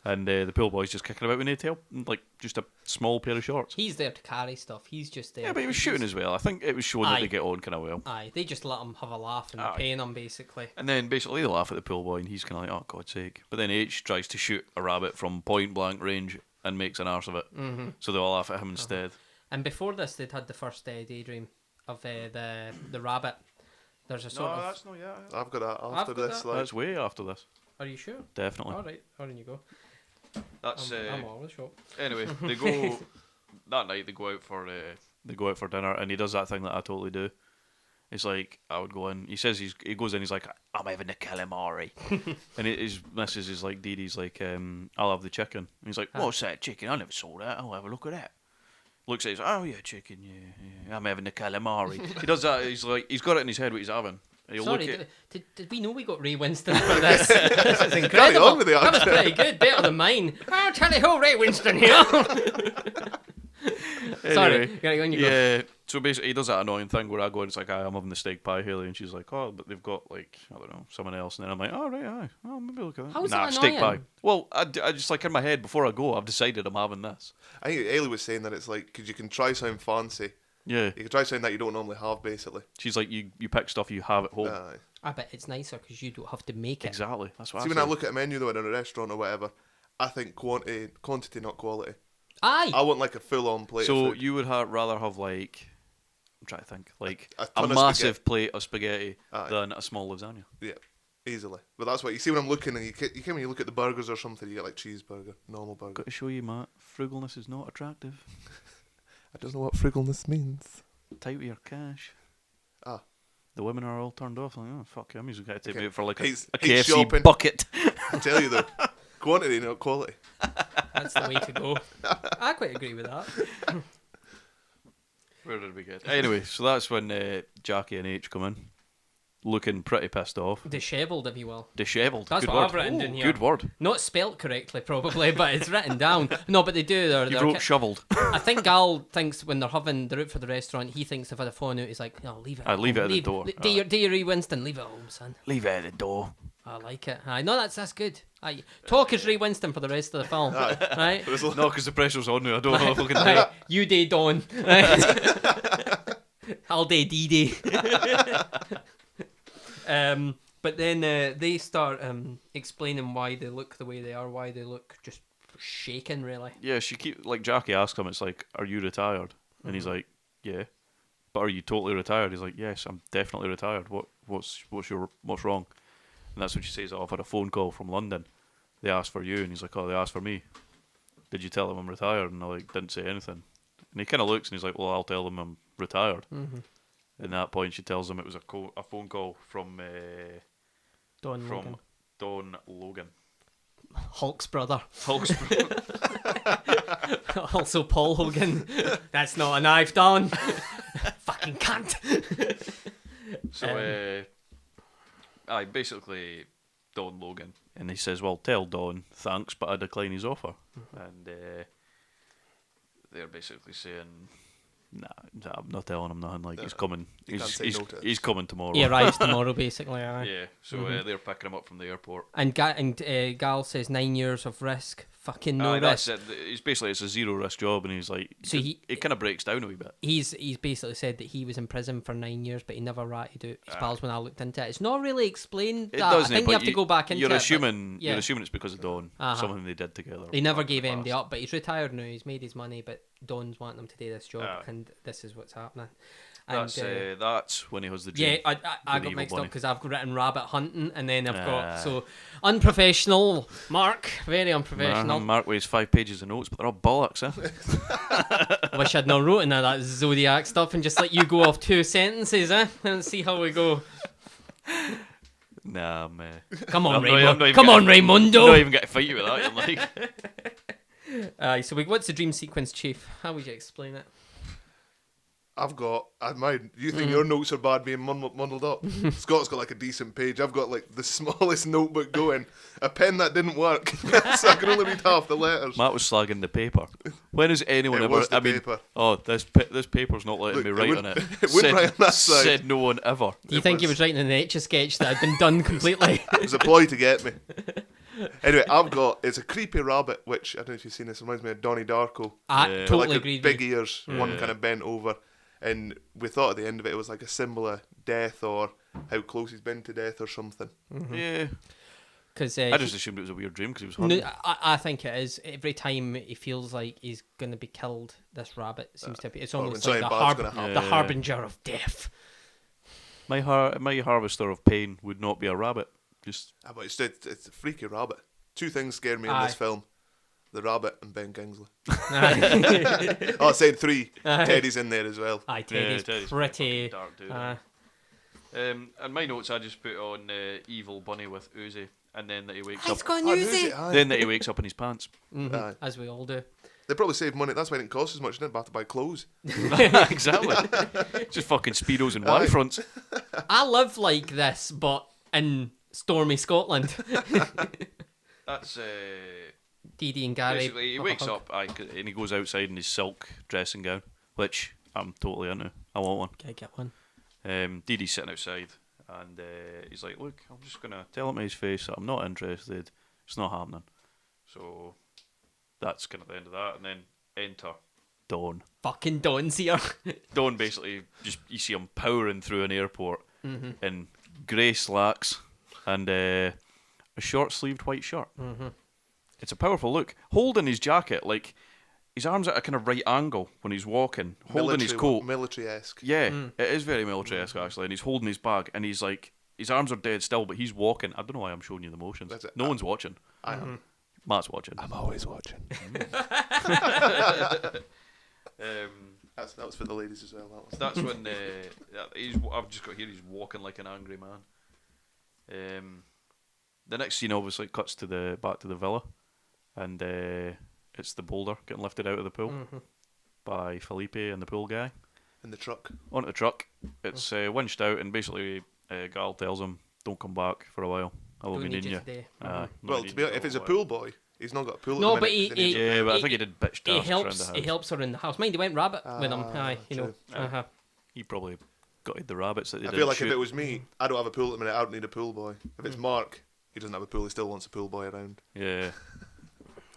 And the pool boy's just kicking about with no tail, like just a small pair of shorts. He's there to carry stuff. He's just there. Yeah, but he was shooting as well. I think it was showing that they get on kind of well. Aye, they just let him have a laugh and they're Aye. paying him basically. And then basically they laugh at the pool boy, and he's kind of like, "Oh, God's sake!" But then H tries to shoot a rabbit from point blank range and makes an arse of it. So they all laugh at him instead. And before this, they'd had the first daydream of the rabbit. There's a sort of. not yet. I've got that after I've got this. that. Like, That's way after this. Are you sure? Definitely. All right, on you go. That's I'm always sure. Anyway, they go that night. They go out for dinner, and he does that thing that I totally do. It's like I would go in. He says he goes in. He's like, I'm having the calamari, and his missus is like, Dee Dee's like, I'll have the chicken. And he's like, what's that chicken? I never saw that. I'll have a look at that. Looks at it, he's like, oh yeah, chicken, yeah, I'm having the calamari. He does that. He's like, he's got it in his head what he's having. And he'll Sorry, look at did we know we got Ray Winston for this? This is Carry incredible. on with the That was accent. pretty good, better than mine. Oh, Tally ho, Ray Winston here. Sorry, on you go. Yeah, so basically he does that annoying thing where I go and it's like, I'm having the steak pie, Haley, and she's like, oh, but they've got like, I don't know, someone else, and then I'm like, oh, right, aye, oh, maybe look at that. How's nah, that steak pie. annoying? Well, I just like in my head before I go, I've decided I'm having this. I think Ailey was saying that it's like, because you can try something fancy. Yeah, You can try something that you don't normally have, basically. she's like, you pick stuff you have at home. Aye. I bet it's nicer because you don't have to make it. Exactly, that's what See, I when say. I look at a menu though in a restaurant or whatever, I think quantity, not quality. Aye. I want like a full-on plate. So of food. you would rather have like, I'm trying to think, like A a ton of massive plate of spaghetti Aye. than a small lasagna. Yeah, easily. But that's what you see when I'm looking, and you can when you look at the burgers or something, you get like cheeseburger, normal burger. Got to show you, Matt, frugalness is not attractive. I don't know what frugalness means. Tight with your cash. Ah. The women are all turned off. Like, oh, fuck him. He's going to take Okay. me out for like a He's KFC shopping. bucket. I tell you though, quantity, not quality. That's the way to go. I quite agree with that. Where did we get? Anyway, so that's when Jackie and H come in, looking pretty pissed off. Dishevelled, if you will. Dishevelled. That's Good what word. I've written in here. Good word. Not spelt correctly, probably, but it's written down. No, but they do. You wrote shoveled. I think Gal thinks when they're out for the restaurant, he thinks they've had a phone out. He's like, no, leave it. I'd leave home. it at the door. Do your Ray Winston, leave it at home, son. Leave it at the door. I like it. Aye, no, that's good. Aye. Talk as Ray Winston for the rest of the film, right? No, because the pressure's on now. I don't know if I can do it. Right. You day Dawn. Right? I'll day D-Day. But then they start explaining why they look the way they are, why they look just shaken, really. Yeah, like Jackie asks him, it's like, are you retired? And he's like, yeah. But are you totally retired? He's like, yes, I'm definitely retired. What's wrong? And that's when she says, oh, I've had a phone call from London. They asked for you, and he's like, oh, they asked for me. Did you tell them I'm retired? And I like didn't say anything. And he kind of looks and he's like, well, I'll tell them I'm retired. Mm-hmm. At that point, she tells him it was a phone call from Logan. Don Logan. Hulk's brother. Hulk's Also Paul Hogan. That's not a knife, Don. Fucking cunt. So, basically, Don Logan. And he says, well, tell Don, thanks, but I decline his offer. And they're basically saying, nah, I'm not telling him nothing. Like, he's coming. You can't say no to He's coming tomorrow. He arrives tomorrow, basically. Aye. Yeah, so they're picking him up from the airport. And Gal says 9 years of risk. Fucking no That's risk. it. It's a zero risk job, and he's like, So it kind of breaks down a wee bit. He's basically said that he was in prison for 9 years, but he never ratted out his pals when I looked into it. It's not really explained. It That. doesn't. I think but you have to go back into you're it. assuming, yeah. You're assuming it's because of Dawn, something they did together. They never gave in the MD past. up, but he's retired now. He's made his money, but Don's wanting him to do this job, and this is what's happening. And, That's when he has the dream. yeah, I The got evil mixed bunny. up because I've written rabbit hunting, and then I've got so unprofessional. Mark, very unprofessional. Mark weighs 5 pages of notes, but they're all bollocks, eh? Wish I'd not written that zodiac stuff and just let you go off 2 sentences, and see how we go. Nah, man. Come on, I'm not Raimundo. even Come on, I'm Raimundo. not even going to fight you with that. You're like, So what's the dream sequence, Chief? How would you explain it? I've got mine. You think your notes are bad being muddled up? Scott's got like a decent page. I've got like the smallest notebook going. A pen that didn't work, so I can only read half the letters. Matt was slagging the paper. When has anyone It ever? was the I mean, paper. oh, this paper's not letting Look, me it write on wouldn't- it. it wouldn't write on that side. Said no one ever. Do you think he was writing an Etch-a-Sketch that had been done completely? It was a ploy to get me. Anyway, it's a creepy rabbit, which I don't know if you've seen this. Reminds me of Donnie Darko. I Yeah. totally Like agreed with big you. ears, one kind of bent over, and we thought at the end of it was like a symbol of death or how close he's been to death or something. Yeah. Because I just assumed it was a weird dream because he was hunting. no, I think it is. Every time he feels like he's going to be killed, this rabbit seems to be. It's when almost like something bad's gonna happen. the Yeah. harbinger of death. My harvester of pain would not be a rabbit. Just But it's a freaky rabbit. 2 things scare me in Aye. this film: the rabbit and Ben Kingsley. Aye, Oh, I said 3. Aye. Teddy's in there as well. Teddy's Teddy's pretty. dark dude. Uh, And my notes I just put on evil bunny with Uzi, and then that he wakes He's up. got Oh, an who's Uzi. it? Aye. Then that he wakes up in his pants. Aye. As we all do. They probably saved money. That's why it didn't cost as much. They didn't have to buy clothes. Exactly. Just fucking speedos and Y fronts. I live like this, but in stormy Scotland. That's Dee Dee and Gary. basically he wakes up and he goes outside in his silk dressing gown, which I'm totally into. I want one. Can I get one? Dee Dee's sitting outside, and he's like, "Look, I'm just gonna tell him to his face that I'm not interested. It's not happening." So that's kind of the end of that, and then enter Dawn. Fucking Dawn's here. Dawn basically just you see him powering through an airport in grey slacks and a short-sleeved white shirt. It's a powerful look. Holding his jacket, like his arms at a kind of right angle when he's walking, holding his coat. Military-esque. Yeah, it is very military-esque actually, and he's holding his bag, and he's like, his arms are dead still, but he's walking. I don't know why I'm showing you the motions. That's it. No one's watching. I am. Matt's watching. I'm always watching. That was for the ladies as well. That was. That's when I've just got here. He's walking like an angry man. The next scene obviously cuts to back to the villa, and it's the boulder getting lifted out of the pool by Felipe and the pool guy In the truck. onto the truck. It's winched out, and basically Gal tells him, "Don't come back for a while. I will Don't be need needing you you." today. Well, to be honest, if it's a pool boy, he's not got a pool. No, at the but minute, he- then he's- Yeah, but I He- think he did bitch He daft around helps. the house. He helps her in the house. Mind, he went rabbit with him. Aye, you know. true. He probably got the rabbits that they I didn't feel like shoot. if it was me, I don't have a pool at the minute. I don't need a pool boy. If it's Mark, he doesn't have a pool. He still wants a pool boy around. Yeah.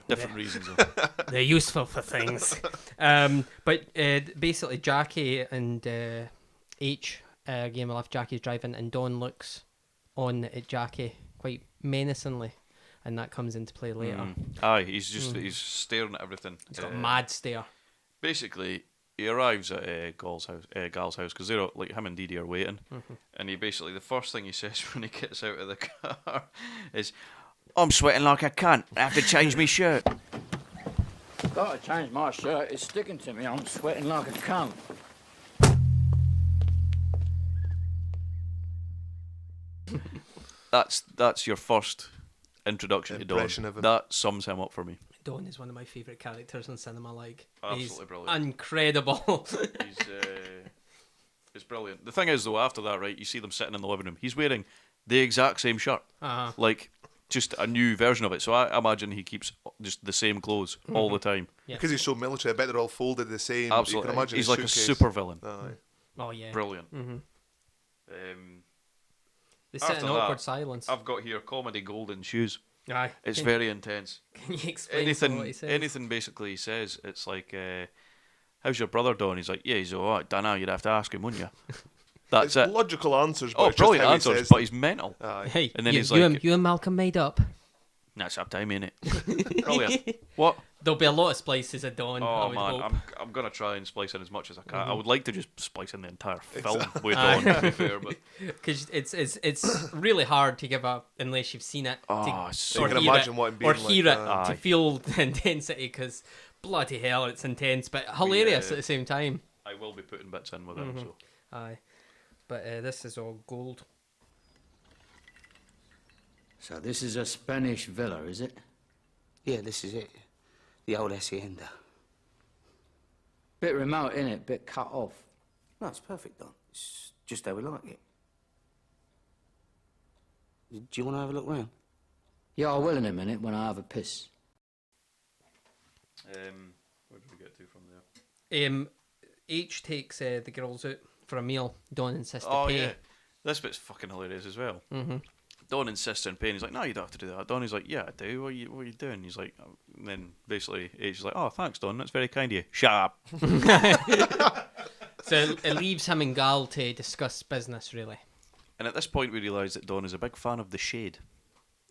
Different reasons though. They're useful for things. But basically, Jackie and H game left. Jackie's driving, and Dawn looks on at Jackie quite menacingly, and that comes into play later. Aye, he's just he's staring at everything. He's got a mad stare. Basically, he arrives at Gal's house because they're like him and Dee Dee are waiting, and he basically the first thing he says when he gets out of the car is, "I'm sweating like a cunt. I have to change my shirt." Gotta change my shirt. It's sticking to me. I'm sweating like a cunt. That's your first introduction to Dawn. Impression of him. That sums him up for me. Dawn is one of my favourite characters in cinema. Like, Absolutely he's brilliant. incredible. He's it's brilliant. The thing is though, after that, right, you see them sitting in the living room. He's wearing the exact same shirt, like just a new version of it. So I imagine he keeps just the same clothes all the time. Yeah. Because he's so military, I bet they're all folded the same. Absolutely, You can imagine he's his like a suitcase. super villain. Aye. Oh yeah. Brilliant. They sit After in awkward that, silence. I've got here comedy golden shoes. Aye. It's Can- very intense. Can you explain some of what he says? Anything basically he says, it's like, "How's your brother doing?" He's like, "Yeah, he's alright. Don't know. You'd have to ask him, wouldn't you?" That's It's it. logical answers, but Oh, it's just brilliant how he answers, says but them. he's mental. Aye. Hey, And then you, he's you like- and, you and Malcolm made up. That's up time, innit? Brilliant. What? There'll be a lot of splices of Dawn. I Oh would man, hope. I'm gonna try and splice in as much as I can. Mm-hmm. I would like to just splice in the entire film with Dawn, to be fair, but Because it's really hard to give up unless you've seen it. So you or can hear imagine it, what it or being hear like. it Aye. to feel the intensity. Because bloody hell, it's intense, but hilarious Yeah. at the same time. I will be putting bits in with him. So Aye, but this is all gold. So this is a Spanish villa, is it? Yeah, this is it. The old hacienda. Bit remote, innit? Bit cut off. No, it's perfect, Don. It's just how we like it. Do you want to have a look round? Yeah, I will in a minute when I have a piss. where did we get to from there? H takes the girls out for a meal. Dawn insists to Oh pay. yeah, this bit's fucking hilarious as well. Dawn insists on paying. He's like, no, you don't have to do that. Donnie's like, yeah, I do. What are you doing? He's like, and then basically H is like, oh, thanks, Don. That's very kind of you. Shut up. So it leaves him and Gal to discuss business, really. And at this point, we realise that Don is a big fan of the shade.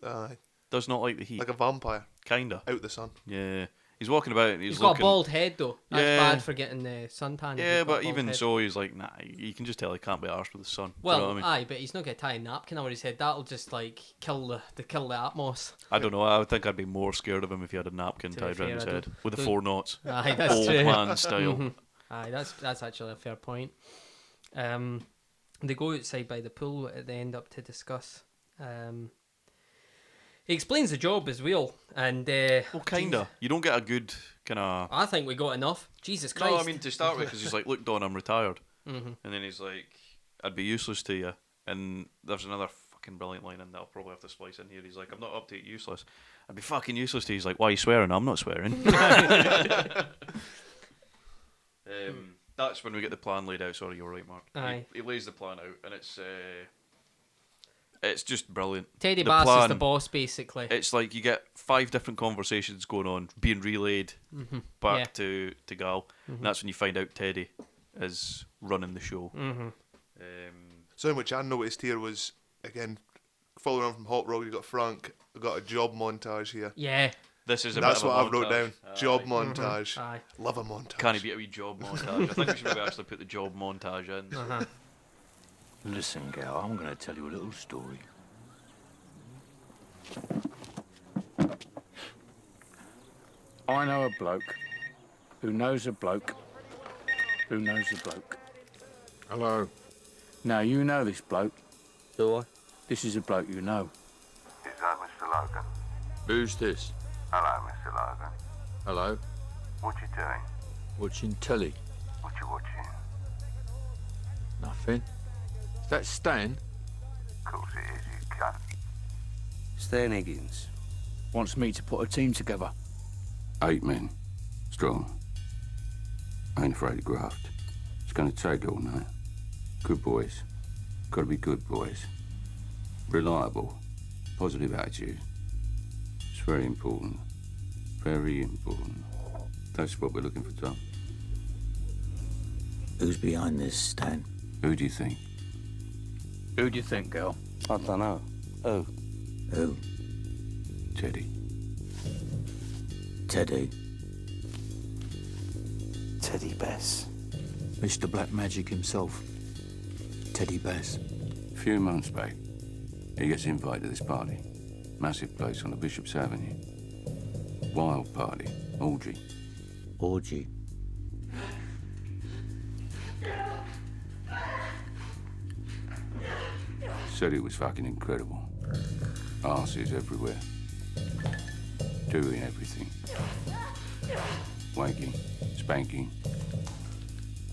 Aye. Does not like the heat. Like a vampire. Kinda. Out the sun. Yeah. He's walking about and He's looking. got a bald head, though. That's Yeah. bad for getting the suntan. if Yeah, you've got a but bald even head. so, he's like, nah. You can just tell he can't be arsed with the sun. Well, you know what I mean? aye, but he's not going to tie a napkin over his head. That'll just, like, kill the atmos. I don't know. I would think I'd be more scared of him if he had a napkin To be tied around fair, his I head don't- with the don't- 4 knots. Aye, that's Old true. man style. Aye, that's actually a fair point. They go outside by the pool at the end up to discuss. He explains the job as well, and Well, kinda. You don't get a good kind of. I think we got enough. Jesus Christ! No, I mean to start with, because he's like, "Look, Don, I'm retired," and then he's like, "I'd be useless to you." And there's another fucking brilliant line in that I'll probably have to splice in here. He's like, "I'm not up to it, useless. I'd be fucking useless to you." He's like, "Why are you swearing?" I'm not swearing. That's when we get the plan laid out. Sorry, you're right, Mark. Aye. He lays the plan out, and it's just brilliant. Teddy The Bass is plan- the boss, basically. It's like you get 5 different conversations going on, being relayed back Yeah. to Gal. And that's when you find out Teddy is running the show. Something which I noticed here was, again, following on from Hot Rod, you got Frank, we got a job montage here. Yeah, This is a That's bit of what a I wrote montage. down. Job Aye. montage. aye. Love a montage. Can't he beat a wee job montage? I think we should maybe actually put the job montage in. Uh-huh. Listen, gal, I'm going to tell you a little story. I know a bloke who knows a bloke who knows a bloke. Hello. Now, you know this bloke. Do I? This is a bloke you know. Is that Mr. Logan? Who's this? Hello, Mr. Logan. Hello. What you doing? Watching telly. What you watching? Nothing. Is that Stan? Of course it is, you cunt. Stan Higgins. Wants me to put a team together. 8 men. Strong. Ain't afraid to graft. It's gonna take all night. Good boys. Gotta be good boys. Reliable. Positive attitude. It's very important. Very important. That's what we're looking for, Tom. Who's behind this, Stan? Who do you think? Who do you think, girl? I don't know. Oh, Who? Teddy. Teddy. Teddy Bass. Mr. Black Magic himself. Teddy Bass. A few months back, he gets invited to this party. Massive place on the Bishop's Avenue. Wild party. Orgy. Orgy. Said it was fucking incredible. Arses everywhere. Doing everything. Wanking, spanking,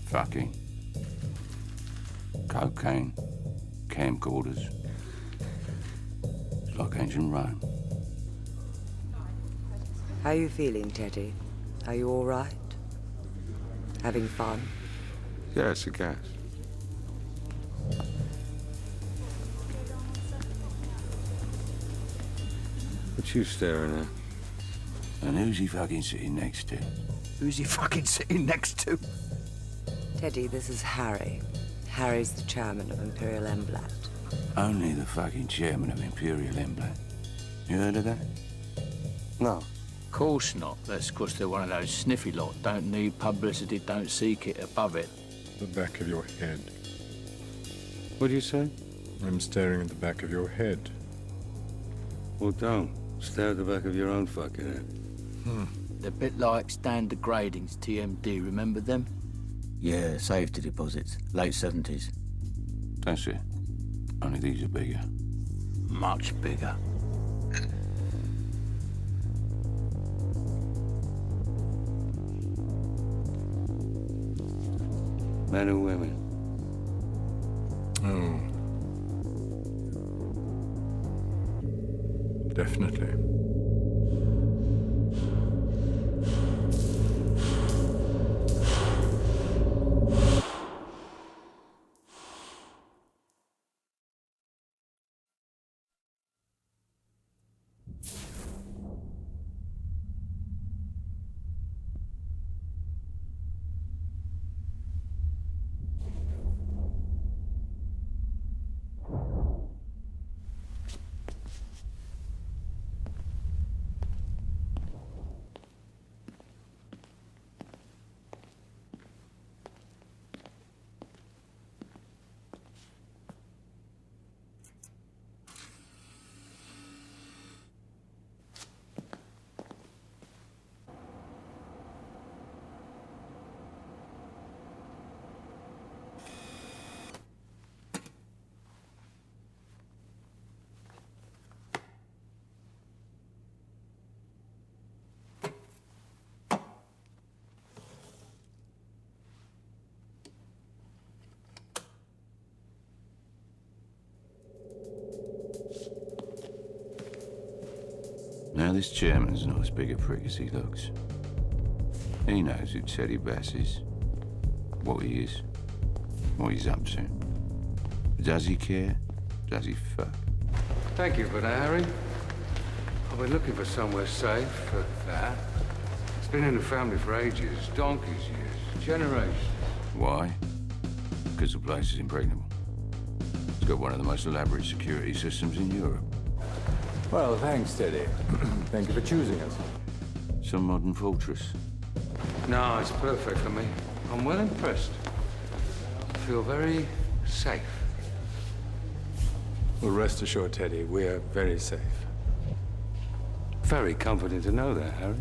fucking, cocaine, camcorders. It's like ancient Rome. How are you feeling, Teddy? Are you all right? Having fun? Yeah, it's a gas. What you staring at? And who's he fucking sitting next to? Who's he fucking sitting next to? Teddy, this is Harry. Harry's the chairman of Imperial Emblatt. Only the fucking chairman of Imperial Emblatt. You heard of that? No. Course not. That's because they're one of those sniffy lot. Don't need publicity, don't seek it, above it. The back of your head. What do you say? I'm staring at the back of your head. Well, don't. Stare at the back of your own fucking head. They're a bit like standard gradings, TMD, remember them? Yeah, safety deposits. Late 70s. That's it. Only these are bigger. Much bigger. Men or women? Oh. Definitely. Now, this chairman's not as big a prick as he looks. He knows who Teddy Bass is, what he is, what he's up to. Does he care? Does he fuck? Thank you for that, Harry. I've been looking for somewhere safe for that. It's been in the family for ages, donkey's years, generations. Why? Because the place is impregnable. It's got one of the most elaborate security systems in Europe. Well, thanks, Teddy. Thank you for choosing us. Some modern fortress. No, it's perfect for me. I'm well impressed. I feel very safe. Well, rest assured, Teddy, we're very safe. Very comforting to know that, Harry.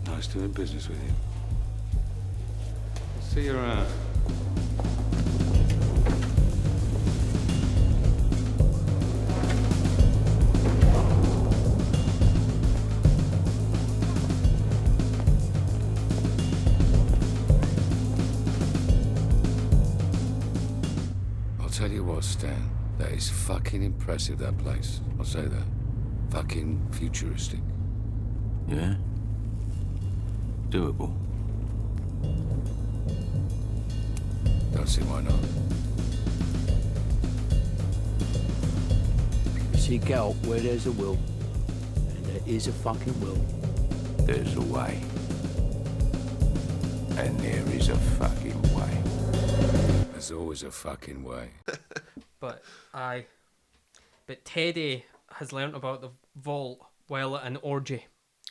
Nice doing business with you. See you around. I'll tell you what, Stan. That is fucking impressive, that place. I'll say that. Fucking futuristic. Yeah? Doable. Don't see why not. You see, Gal, where there's a will, and there is a fucking will. There's a way. And there is a fucking way. There's always a fucking way. But Teddy has learnt about the vault while at an orgy.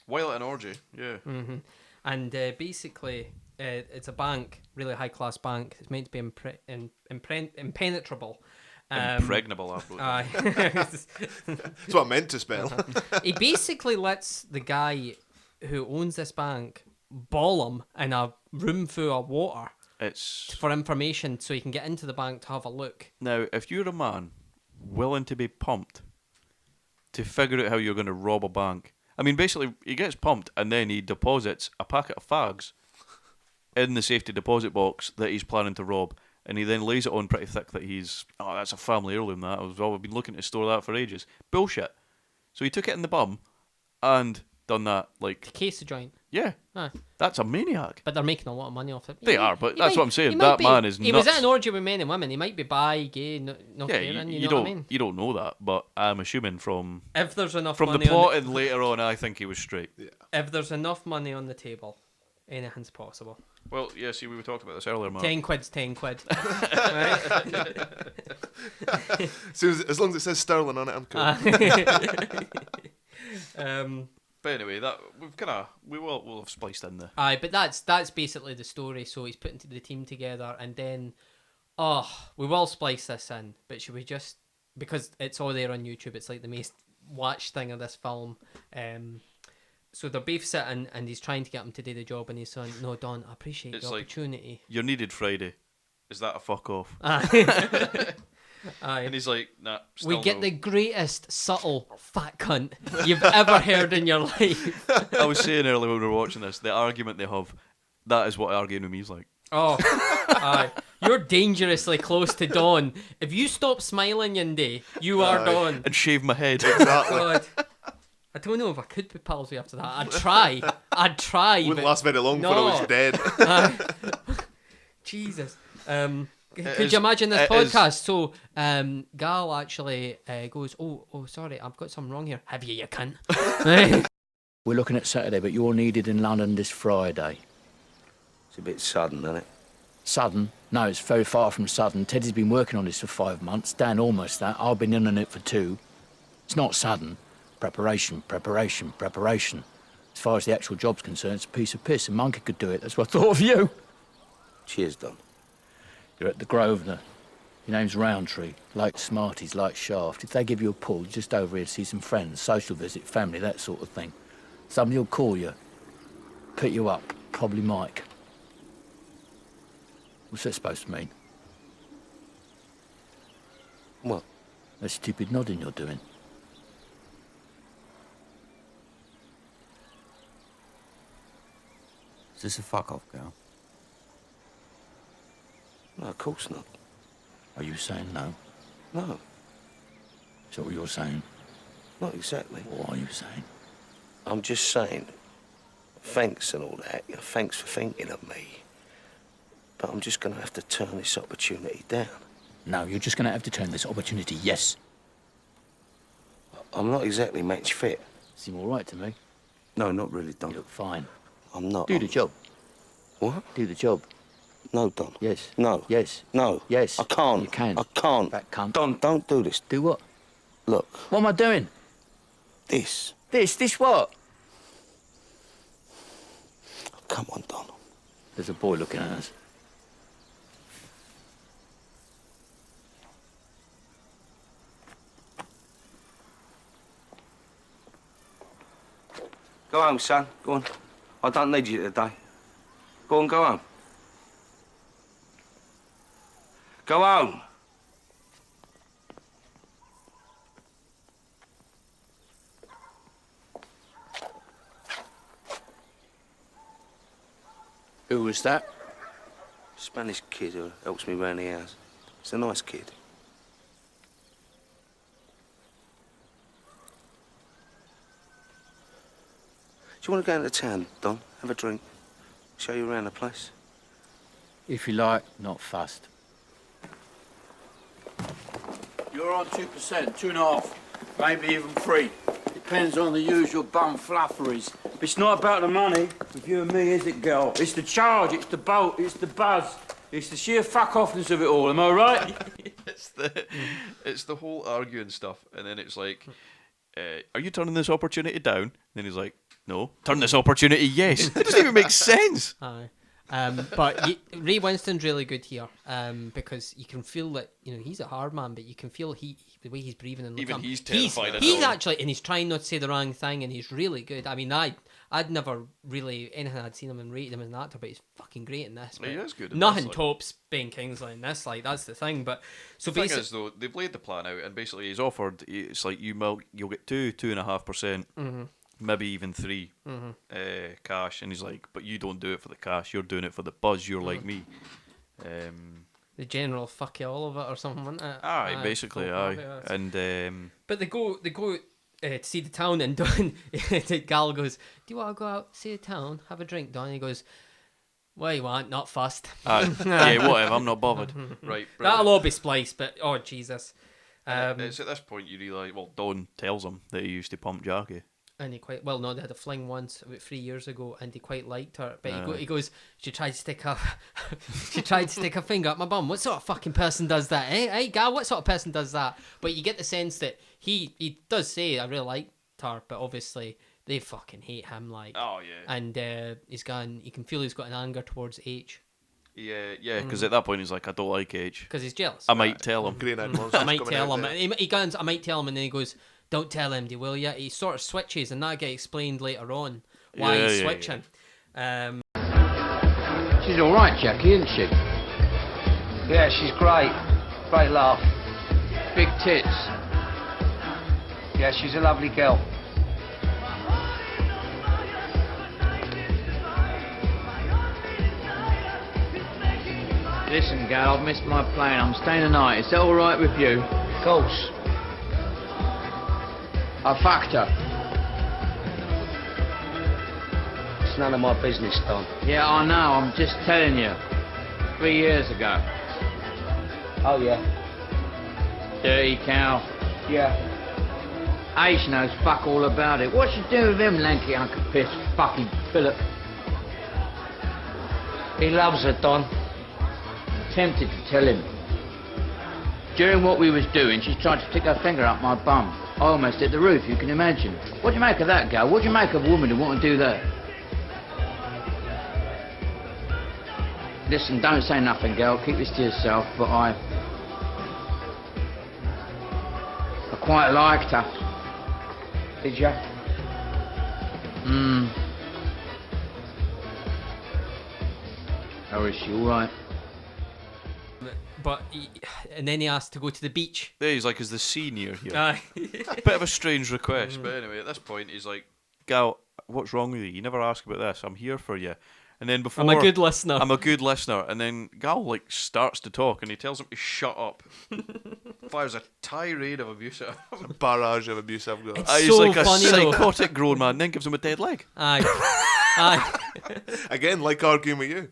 While at an orgy, yeah. Mm-hmm. And basically, it's a bank, really high-class bank. It's meant to be impenetrable. Impregnable, I believe. Aye. That's what I meant to spell. He basically lets the guy who owns this bank ball him in a room full of water. It's for information, so he can get into the bank to have a look. Now, if you're a man willing to be pumped to figure out how you're going to rob a bank, I mean, basically, he gets pumped and then he deposits a packet of fags in the safety deposit box that he's planning to rob, and he then lays it on pretty thick that that's a family heirloom, that. I've been looking to store that for ages. Bullshit. So he took it in the bum and done that, like... To case the joint. Yeah. Aye. That's a maniac. But they're making a lot of money off it. They are, but that's what I'm saying. That man is nuts. He was at an orgy with men and women. He might be bi, gay, no caring, you know what I mean? You don't know that, but I'm assuming from... If there's enough from money the plot and later on, I think he was straight. Yeah. If there's enough money on the table, anything's possible. Well, yeah, see, we talked about this earlier, Mark. 10 quid's 10 quid. So as long as it says sterling on it, I'm cool. But anyway, that we'll have spliced in there. Aye, but that's basically the story. So he's putting the team together, and then, we will splice this in. But should we just, because it's all there on YouTube, it's like the most watched thing of this film. So they're both sitting, and he's trying to get him to do the job, and he's saying, "No, Don, I appreciate It's the like, opportunity." You're needed Friday. Is that a fuck off? Aye. Aye. And he's like, nah. We Still get no. the greatest subtle fat cunt you've ever heard in your life. I was saying earlier when we were watching this, the argument they have, that is what arguing with me is like. Oh, aye. You're dangerously close to Dawn. If you stop smiling, Yindy, you are Dawn. And shave my head. Exactly. God. I don't know if I could be pals with you after that. I'd try. Wouldn't but last very long before I was dead. Jesus. Could you imagine this podcast? So, Gal actually goes, oh, sorry, I've got something wrong here. Have you cunt? We're looking at Saturday, but you're needed in London this Friday. It's a bit sudden, isn't it? Sudden? No, it's very far from sudden. Teddy's been working on this for 5 months. Dan almost that. I've been in on it for 2. It's not sudden. Preparation. As far as the actual job's concerned, it's a piece of piss. A monkey could do it. That's what I thought of you. Cheers, Don. You're at the Grosvenor. Your name's Roundtree. Like Smarties, like Shaft. If they give you a pull, just over here to see some friends, social visit, family, that sort of thing. Somebody will call you, pick you up, probably Mike. What's that supposed to mean? What? That stupid nodding you're doing. Is this a fuck off, girl? No, of course not. Are you saying no? No, Is that what you're saying? not exactly. What are you saying? I'm just saying, thanks and all that. Thanks for thinking of me. But I'm just going to have to turn this opportunity down. No, you're just going to have to turn this opportunity, yes. I'm not exactly match fit. Seem all right to me. No, not really, Don. You look fine. I'm not. Do the job. What? Do the job. No, Don. Yes. No. Yes. No. Yes. I can't. You can. I can't. Fat cunt. Don, don't do this. Do what? Look. What am I doing? This. This what? Come on, Don. There's a boy looking at us. Go home, son. Go on. I don't need you today. Go on, go home. Go home. Who was that? Spanish kid who helps me round the house. He's a nice kid. Do you want to go into town, Don? Have a drink? Show you around the place? If you like, not fussed. You're on 2%, 2.5, maybe even 3. Depends on the usual bum flufferys. It's not about the money with you and me, is it, girl? It's the charge, it's the boat, it's the buzz, it's the sheer fuck-offness of it all, am I right? It's the whole arguing stuff, and then it's like, are you turning this opportunity down? And then he's like, no. Turn this opportunity, yes. It doesn't even make sense. Aye. But Ray Winston's really good here, because you can feel that, you know, he's a hard man, but you can feel the way he's breathing and Even looking. he's terrified. He's actually, and he's trying not to say the wrong thing, and he's really good. I mean, I'd never really anything I'd seen him and rated him as an actor, but he's fucking great in this. He is good in nothing this, like. tops Ben Kingsley in this. Like, that's the thing. But so the thing basically, is, though, they've laid the plan out, and basically he's offered. It's like you'll get 2.5%. Maybe even 3 cash, and he's like, but you don't do it for the cash, you're doing it for the buzz, you're like me. The general fuck you all of it or something, wasn't it? Aye, basically, aye. And but they go to see the town, and Don Gal goes, do you want to go out, see the town, have a drink, Don? He goes, what do you want, not fussed. Yeah, whatever, I'm not bothered. Right, brilliant. That'll all be spliced, but oh Jesus. It's at this point you realise, well, Don tells him that he used to pump Jackie. And he quite well. No, they had a fling once about 3 years ago, and he quite liked her. But he goes, she tried to stick her finger up my bum. What sort of fucking person does that? Hey, gal, what sort of person does that? But you get the sense that he does say, I really liked her, but obviously they fucking hate him, like. Oh yeah. And you can feel he's got an anger towards H. Yeah, because at that point he's like, I don't like H. Because he's jealous. I might tell him. Green-eyed monsters I might coming tell out him. there. He goes, I might tell him, and then he goes, don't tell him, will ya? He sort of switches, and that gets explained later on why he's switching. She's all right, Jackie, isn't she? Yeah, she's great. Great laugh. Big tits. Yeah, she's a lovely girl. Listen, Gal, I've missed my plane. I'm staying the night. Is that all right with you? Of course. I fucked her. It's none of my business, Don. Yeah, I know. I'm just telling you. 3 years ago. Oh, yeah. Dirty cow. Yeah. H knows fuck all about it. What's she doing with him, lanky Uncle Piss fucking Philip? He loves her, Don. Tempted to tell him. During what we was doing, she tried to stick her finger up my bum. I almost hit the roof, you can imagine. What do you make of that, Gal? What do you make of a woman who want to do that? Listen, don't say nothing, Gal. Keep this to yourself, but I quite liked her. Did ya? How is she, all right? But and then he asked to go to the beach. Yeah, he's like, is the sea near here? Aye. Bit of a strange request, but anyway, at this point, he's like, Gal, what's wrong with you? You never ask about this. I'm here for you. And then before... I'm a good listener. I'm a good listener. And then Gal, like, starts to talk, and he tells him to shut up. Fires a tirade of abuse at him. A barrage of abuse I've got. It's He's so like a funny, though. psychotic grown man, then gives him a dead leg. Aye. Aye. Again, like arguing with you.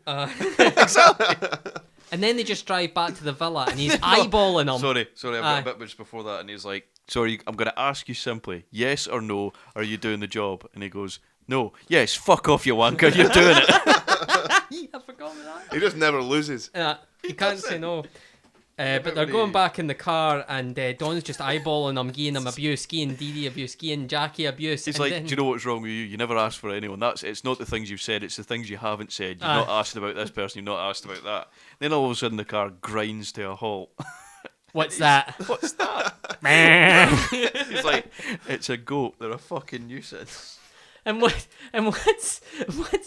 Exactly. And then they just drive back to the villa, and he's eyeballing him. Sorry, I've got a bit just before that, and he's like, sorry, I'm going to ask you simply, yes or no, are you doing the job? And he goes, no. Yes, fuck off, you wanker, you're doing it. I forgot about that. He just never loses. He can't say no. But they're going back in the car, and Don's just eyeballing him, giving him abuse, giving Dee Dee abuse, giving Jackie abuse. He's and like, then... do you know what's wrong with you? You never asked for anyone. It's not the things you've said, it's the things you haven't said. You've not asked about this person, you've not asked about that. Then all of a sudden the car grinds to a halt. What's that? What's that? He's like, it's a goat, they're a fucking nuisance. And what's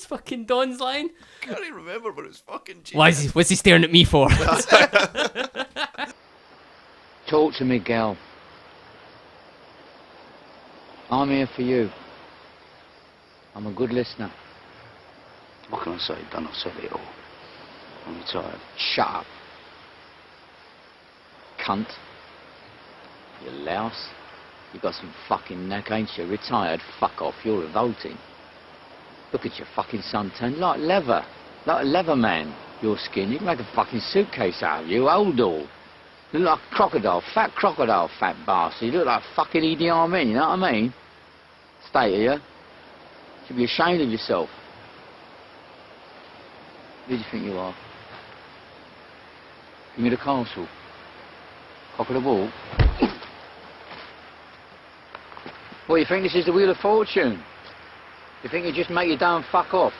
fucking Don's line? Can't even remember, but it's fucking cheap. What's he staring at me for? Talk to me, Gal. I'm here for you. I'm a good listener. What can I say, Don? I've said it all. I'm retired. Shut up. Cunt. You louse. You got some fucking neck, ain't you? Retired, fuck off, you're revolting. Look at your fucking suntan, like leather. Like a leather man, your skin. You can make a fucking suitcase out of you, old all. You look like a crocodile, fat bastard. You look like fucking Idi Amin, you know what I mean? State of you. You should be ashamed of yourself. Who do you think you are? Give me the castle. Cock of the ball. What, you think this is the Wheel of Fortune? You think you just make your dough and fuck off?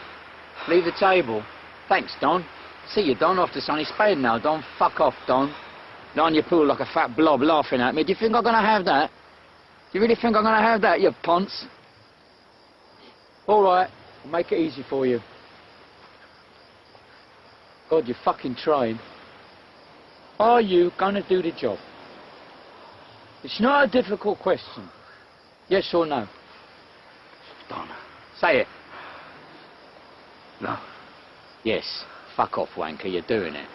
Leave the table. Thanks, Don. See you, Don, off to Sonny Spade now, Don. Fuck off, Don. Lying on your pool like a fat blob laughing at me. Do you think I'm going to have that? Do you really think I'm going to have that, you ponce? All right, I'll make it easy for you. God, you're fucking trying. Are you going to do the job? It's not a difficult question. Yes or no? Don. Say it. No. Yes. Fuck off, wanker. You're doing it.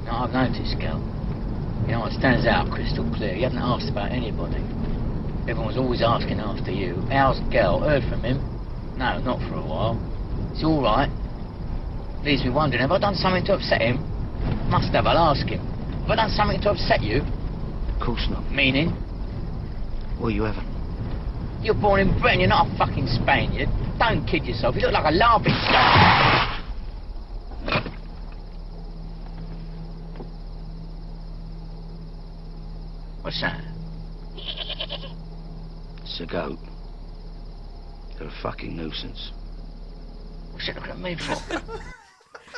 Now, I've noticed, Gal. You know what stands out crystal clear? You haven't asked about anybody. Everyone's always asking after you. How's Gal? Heard from him? No, not for a while. It's all right. Leaves me wondering, have I done something to upset him? Must have, I'll ask him. Have I done something to upset you? Of course not. Meaning? Well, you haven't. You're born in Britain, you're not a fucking Spaniard. Don't kid yourself, you look like a laughing stock. What's that? It's a goat. They're a fucking nuisance. What's it looking at me for?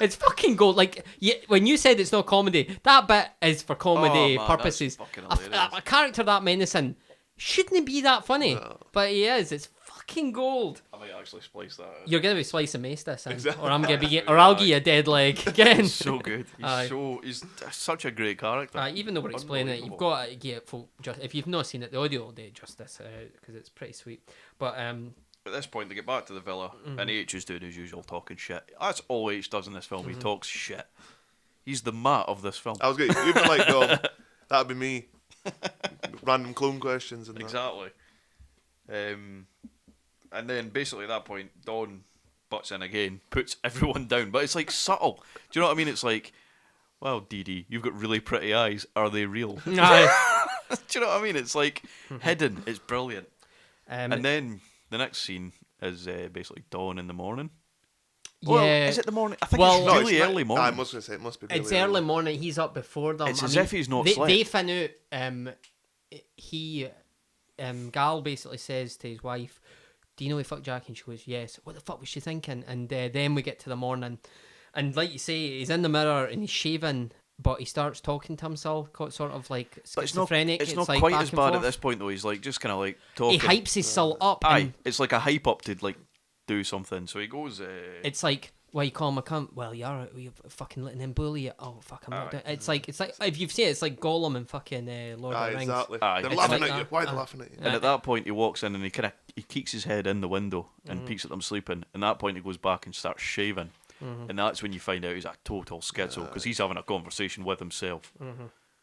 It's fucking gold. Like, when you said it's not comedy, that bit is for comedy Oh, man, purposes. that's fucking A hilarious. character that menacing shouldn't be that funny, but he is. It's fucking gold. I might actually splice that out. You're gonna be slicing mace this, Exactly. or I'm gonna be, or I'll give you a dead leg again. He's so good. Aye. He's such a great character. Even though we're explaining it, you've got to get folk. Just if you've not seen it, the audio will do justice because it's pretty sweet. But At this point, they get back to the villa, and H is doing his usual talking shit. That's all H does in this film. He talks shit. He's the Matt of this film. I was good. You'd be like, Dom, that'd be me. Random clone questions and that. Exactly. And then basically at that point, Dawn butts in again, puts everyone down, but it's like subtle. Do you know what I mean? It's like, well, Dee Dee, you've got really pretty eyes. Are they real? Aye. Do you know what I mean? It's like hidden. It's brilliant. And then the next scene is basically Dawn in the morning. Well, yeah, is it the morning? I think Well, it's no, really early morning. I was going to say, it must be really it's early morning. He's up before them. It's as if he's not they, slept. They find out. Gal basically says to his wife, "Do you know he fucked Jackie?" And she goes, "Yes." What the fuck was she thinking? And then we get to the morning, and like you say, he's in the mirror and he's shaving, but he starts talking to himself, sort of like But schizophrenic. it's not like quite back as and bad forth. at this point though. He's like just kind of like He talking. hypes himself up. Aye, and it's like a hype up to like do something. So he goes. it's like, why you call him a cunt? Well, you're fucking letting him bully you. Oh fuck, I'm not doing. It's like if you've seen it, it's like Gollum and fucking Lord of the Rings. Exactly. Aye. They're It's laughing like at you. that. Why are they laughing at you? And at that point, he walks in and he keeks his head in the window and peeks at them sleeping. And at that point, he goes back and starts shaving. And that's when you find out he's a total schizo because he's having a conversation with himself.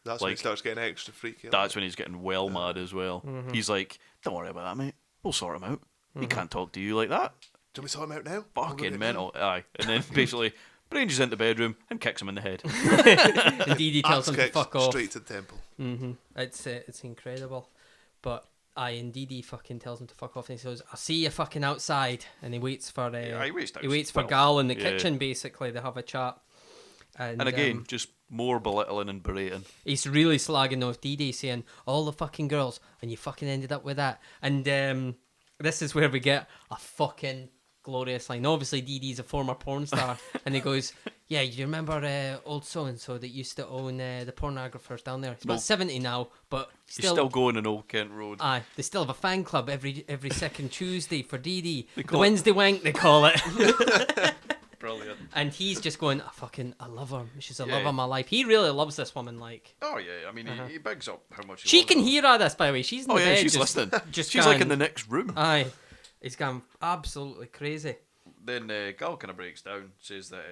That's when he starts getting extra freaky. That's when he's getting well mad as well. He's like, "Don't worry about that, mate. We'll sort him out. He can't talk to you like that." Do we sort him out now? Fucking mental. Aye. And then basically ranges into the bedroom and kicks him in the head. And Dee Dee tells him to Kicks fuck off. straight to the temple. It's incredible. But and Dee Dee fucking tells him to fuck off and he says, "I'll see you fucking outside." And he waits for he waits for well, Gal in the yeah. kitchen basically. They have a chat. And again, just more belittling and berating. he's really slagging off Dee Dee, saying all the fucking girls and you fucking ended up with that. And this is where we get a fucking glorious line. Obviously Dee Dee's a former porn star and he goes, "Yeah, you remember old so-and-so that used to own the pornographers down there? He's about 70 now, but He's still going on Old Kent Road. Aye, they still have a fan club every second Tuesday for Dee Dee. The call it- Wednesday wank, they call it." Brilliant. And he's just going, I love her. She's the Yeah. love of my life. He really loves this woman. Like, Oh yeah, I mean he bigs up how much he she loves can her. hear all this, by the way. She's in Oh the yeah, bed. she's just, listening. Just She's like in going- the next room. Aye, he's gone absolutely crazy. Then Gal kind of breaks down, says that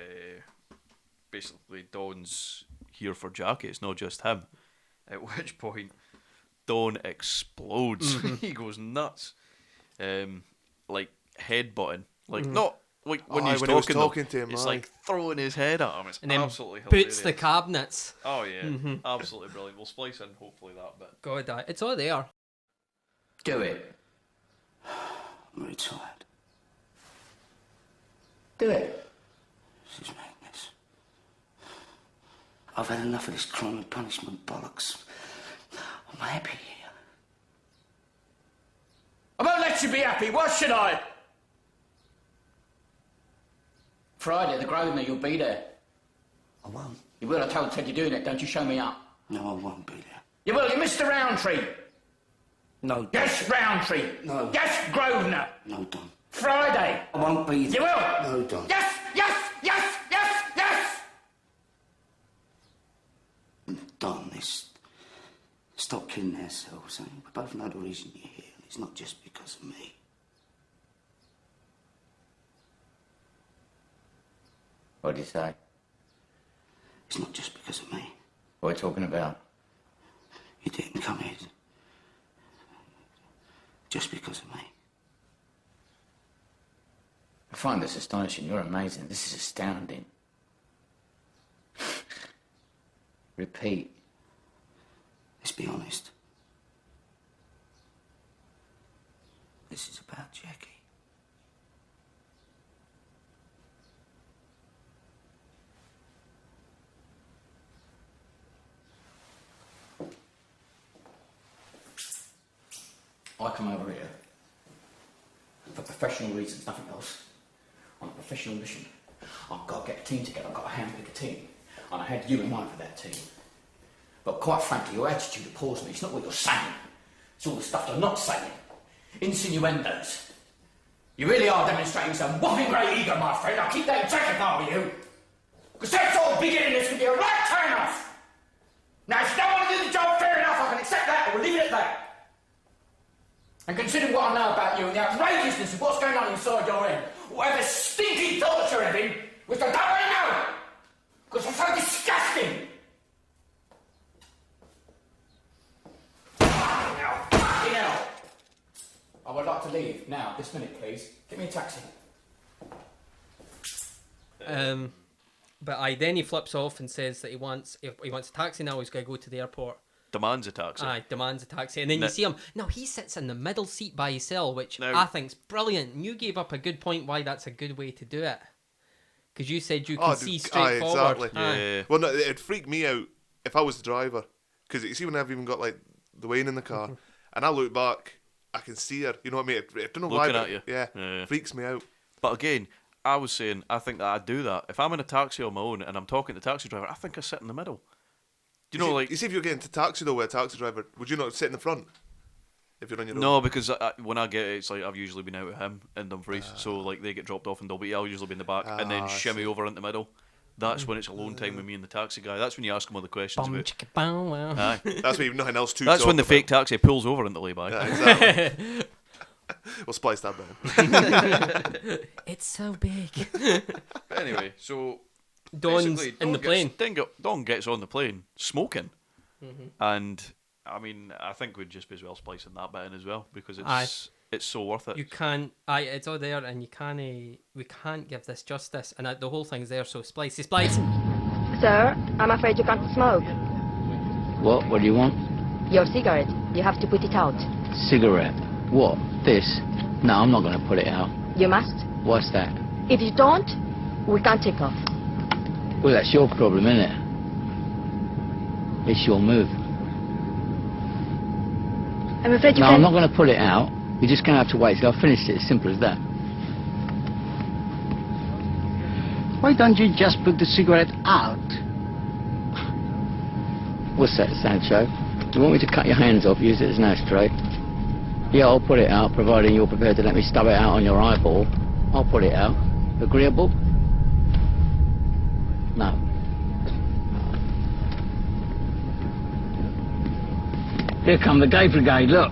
basically Dawn's here for Jackie. It's not just him. At which point, Dawn explodes. He goes nuts, like headbutting, like not like when Aye, he's when he was talking, though. talking to him, It's aye. like throwing his head at him. It's And then absolutely boots hilarious. the cabinets. Oh yeah, absolutely brilliant. We'll splice in hopefully that bit. God, it's all there. Do it. I'm very tired. Do it. This is madness. I've had enough of this crime and punishment bollocks. I'm happy here. I won't let you be happy. What should I? Friday, the Grosvenor, you'll be there. I won't. You will. I told Ted you're doing it. Don't you show me up. No, I won't be there. You will. You Mr. Roundtree. No, Yes, Roundtree. No. Yes, Grosvenor. no, Don. Friday. I won't be there. You will. No, Don. Yes, yes, yes, yes, yes. Don, stop killing ourselves. Eh? We both know the reason you're here. It's not just because of me. What did you say? It's not just because of me. What are you talking about? You didn't come here just because of me. I find this astonishing. You're amazing. This is astounding. Repeat. Let's be honest. This is about Jackie. I come over here for professional reasons, nothing else. On a professional mission. I've got to get a team together, I've got to handpick a team. And I had you in mind for that team. But quite frankly, your attitude appalls me. It's not what you're saying. It's all the stuff you're not saying. Insinuendos. You really are demonstrating some whopping great ego, my friend. I'll keep that in check if I were you. Because that's all beginning this could be a right turn off. Now, if you don't want to do the job, fair enough, I can accept that, or we'll leave it at that. And considering what I know about you and the outrageousness of what's going on inside your head, whatever stinky thoughts you're having, which I don't really know, because they're so disgusting. Fucking hell. I would like to leave now, this minute, please. Get me a taxi. But then he flips off and says that he wants a taxi now. He's got to go to the airport. Demands a taxi. Demands a taxi, and then you see him. No, he sits in the middle seat by himself, which I think's brilliant. And you gave up a good point why that's a good way to do it, because you said you can see straight forward. Exactly. Yeah. Well, no, it'd freak me out if I was the driver, because you see when I've even got like the Wayne in the car, and I look back, I can see her. You know what I mean? I don't know why. Looking at you. Yeah, freaks me out. But again, I was saying, I think that I'd do that if I'm in a taxi on my own and I'm talking to the taxi driver. I think I sit in the middle. You know, you see, if you're getting to taxi though with a taxi driver, would you not sit in the front if you're on your own? No, because when I get it, it's like I've usually been out with him in Dumfries, so like they get dropped off in Dolby. I'll usually be in the back and then shimmy over into the middle. That's when it's alone time with me and the taxi guy. That's when you ask him all the questions about. Aye. That's when you've nothing else to. That's when the fake taxi pulls over into lay-by. Yeah, exactly. We'll splice that down. It's so big. But anyway, so. Don's in the plane. Don gets on the plane smoking, and I mean, I think we'd just be as well splicing that bit in as well, because it's so worth it. You can't. It's all there, and you can't. We can't give this justice, and the whole thing's there. So splice. Sir, I'm afraid you can't smoke. What? What do you want? Your cigarette. You have to put it out. Cigarette? What? This? No, I'm not going to put it out. You must. What's that? If you don't, we can't take off. Well, that's your problem, isn't it? It's your move. I'm afraid you No, can't... I'm not going to pull it out. You're just going to have to wait till I've finished it. As simple as that. Why don't you just put the cigarette out? What's that, Sancho? You want me to cut your hands off, use it as an ashtray? Yeah, I'll put it out, providing you're prepared to let me stub it out on your eyeball. I'll put it out. Agreeable? No. Here come the gay brigade, look.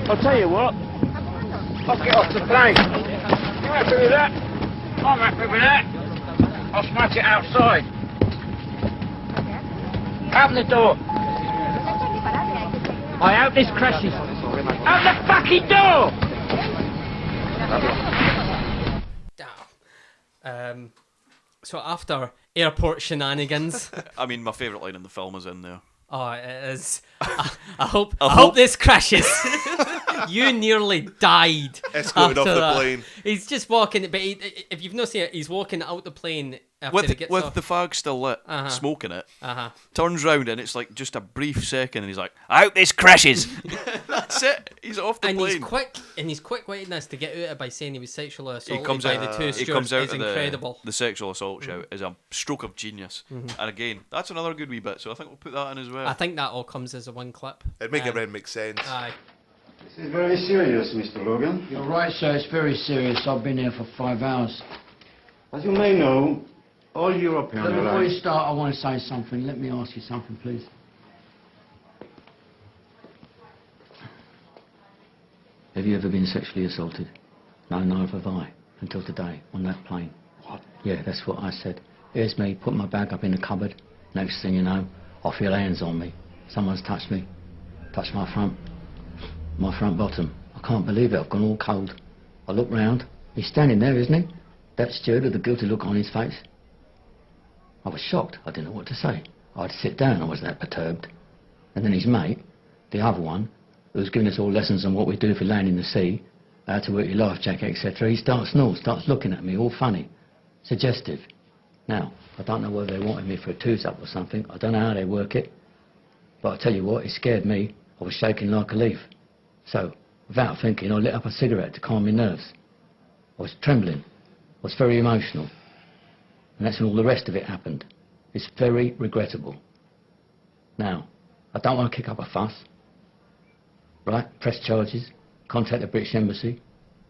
I'll tell you what. I'll get off the plane. You happy with that? I'm happy with that. I'll smash it outside. Open the door. I hope this crashes. Open the fucking door! So after airport shenanigans, I mean, my favourite line in the film is in there. Oh, it is. I hope this crashes. You nearly died. Escorted off the that. plane. He's just walking, but if you've not seen it, he's walking out the plane after With he gets off. the fag still lit, Uh-huh. smoking it, Uh-huh. turns round and it's like just a brief second and he's like, I hope this crashes. That's it. He's off the and plane. He's quick-wittedness to get out of it by saying he was sexually assaulted He comes by out, the two he stewards comes out is of incredible. the sexual assault shout is a stroke of genius. And again, that's another good wee bit, so I think we'll put that in as well. I think that all comes as a one clip. It'd make it make sense. Aye. This is very serious, Mr. Logan. You're right, sir. It's very serious. I've been here for 5 hours. As you may know, all European But before airlines... you start, I want to say something. Let me ask you something, please. Have you ever been sexually assaulted? No, neither have I. Until today, on that plane. What? Yeah, that's what I said. Here's me, put my bag up in the cupboard. Next thing you know, I feel hands on me. Someone's touched me. Touched my front bottom. I can't believe it. I've gone all cold. I look round. He's standing there, isn't he? That steward with the guilty look on his face. I was shocked. I didn't know what to say. I had to sit down. I was that perturbed. And then his mate, the other one, who was giving us all lessons on what we do if we land in the sea, how to work your life jacket, etc., he starts looking at me, all funny, suggestive. Now, I don't know whether they wanted me for a twos-up or something. I don't know how they work it. But I tell you what, it scared me. I was shaking like a leaf. So, without thinking, I lit up a cigarette to calm my nerves. I was trembling. I was very emotional. And that's when all the rest of it happened. It's very regrettable. Now, I don't want to kick up a fuss. Right? Press charges. Contact the British Embassy.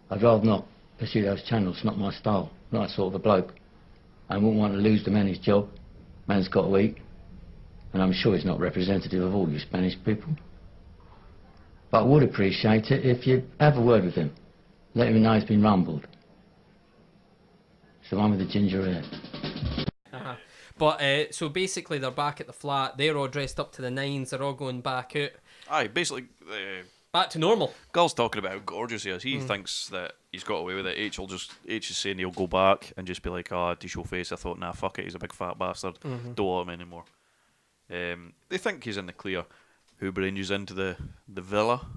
I'd rather not pursue those channels. It's not my style. Not that sort of a bloke. I wouldn't want to lose the man his job. Man's got to eat. And I'm sure he's not representative of all you Spanish people. But I would appreciate it if you'd have a word with him. Let him know he's been rumbled. It's the one with the ginger hair. Uh-huh. But, so basically they're back at the flat. They're all dressed up to the nines. They're all going back out. Aye, basically... back to normal. Gull's talking about how gorgeous he is. He thinks that he's got away with it. H is saying he'll go back and just be like, to show face. I thought, nah, fuck it, he's a big fat bastard. Don't want him anymore. They think he's in the clear. Who brings into the villa?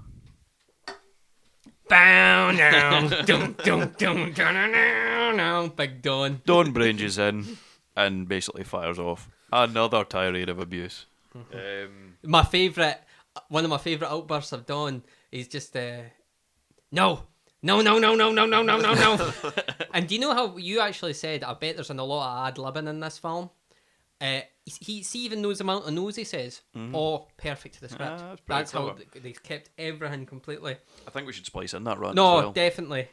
Bow down, dum dum dum down, Big Don. Don branges in and basically fires off another tirade of abuse. One of my favourite outbursts of Don is just no. And do you know how you actually said, I bet there's a lot of ad-libbing in this film? He even knows the amount of no's he says. Oh, perfect to the script. That's how they kept everything completely. I think we should splice in that run No, as well. definitely.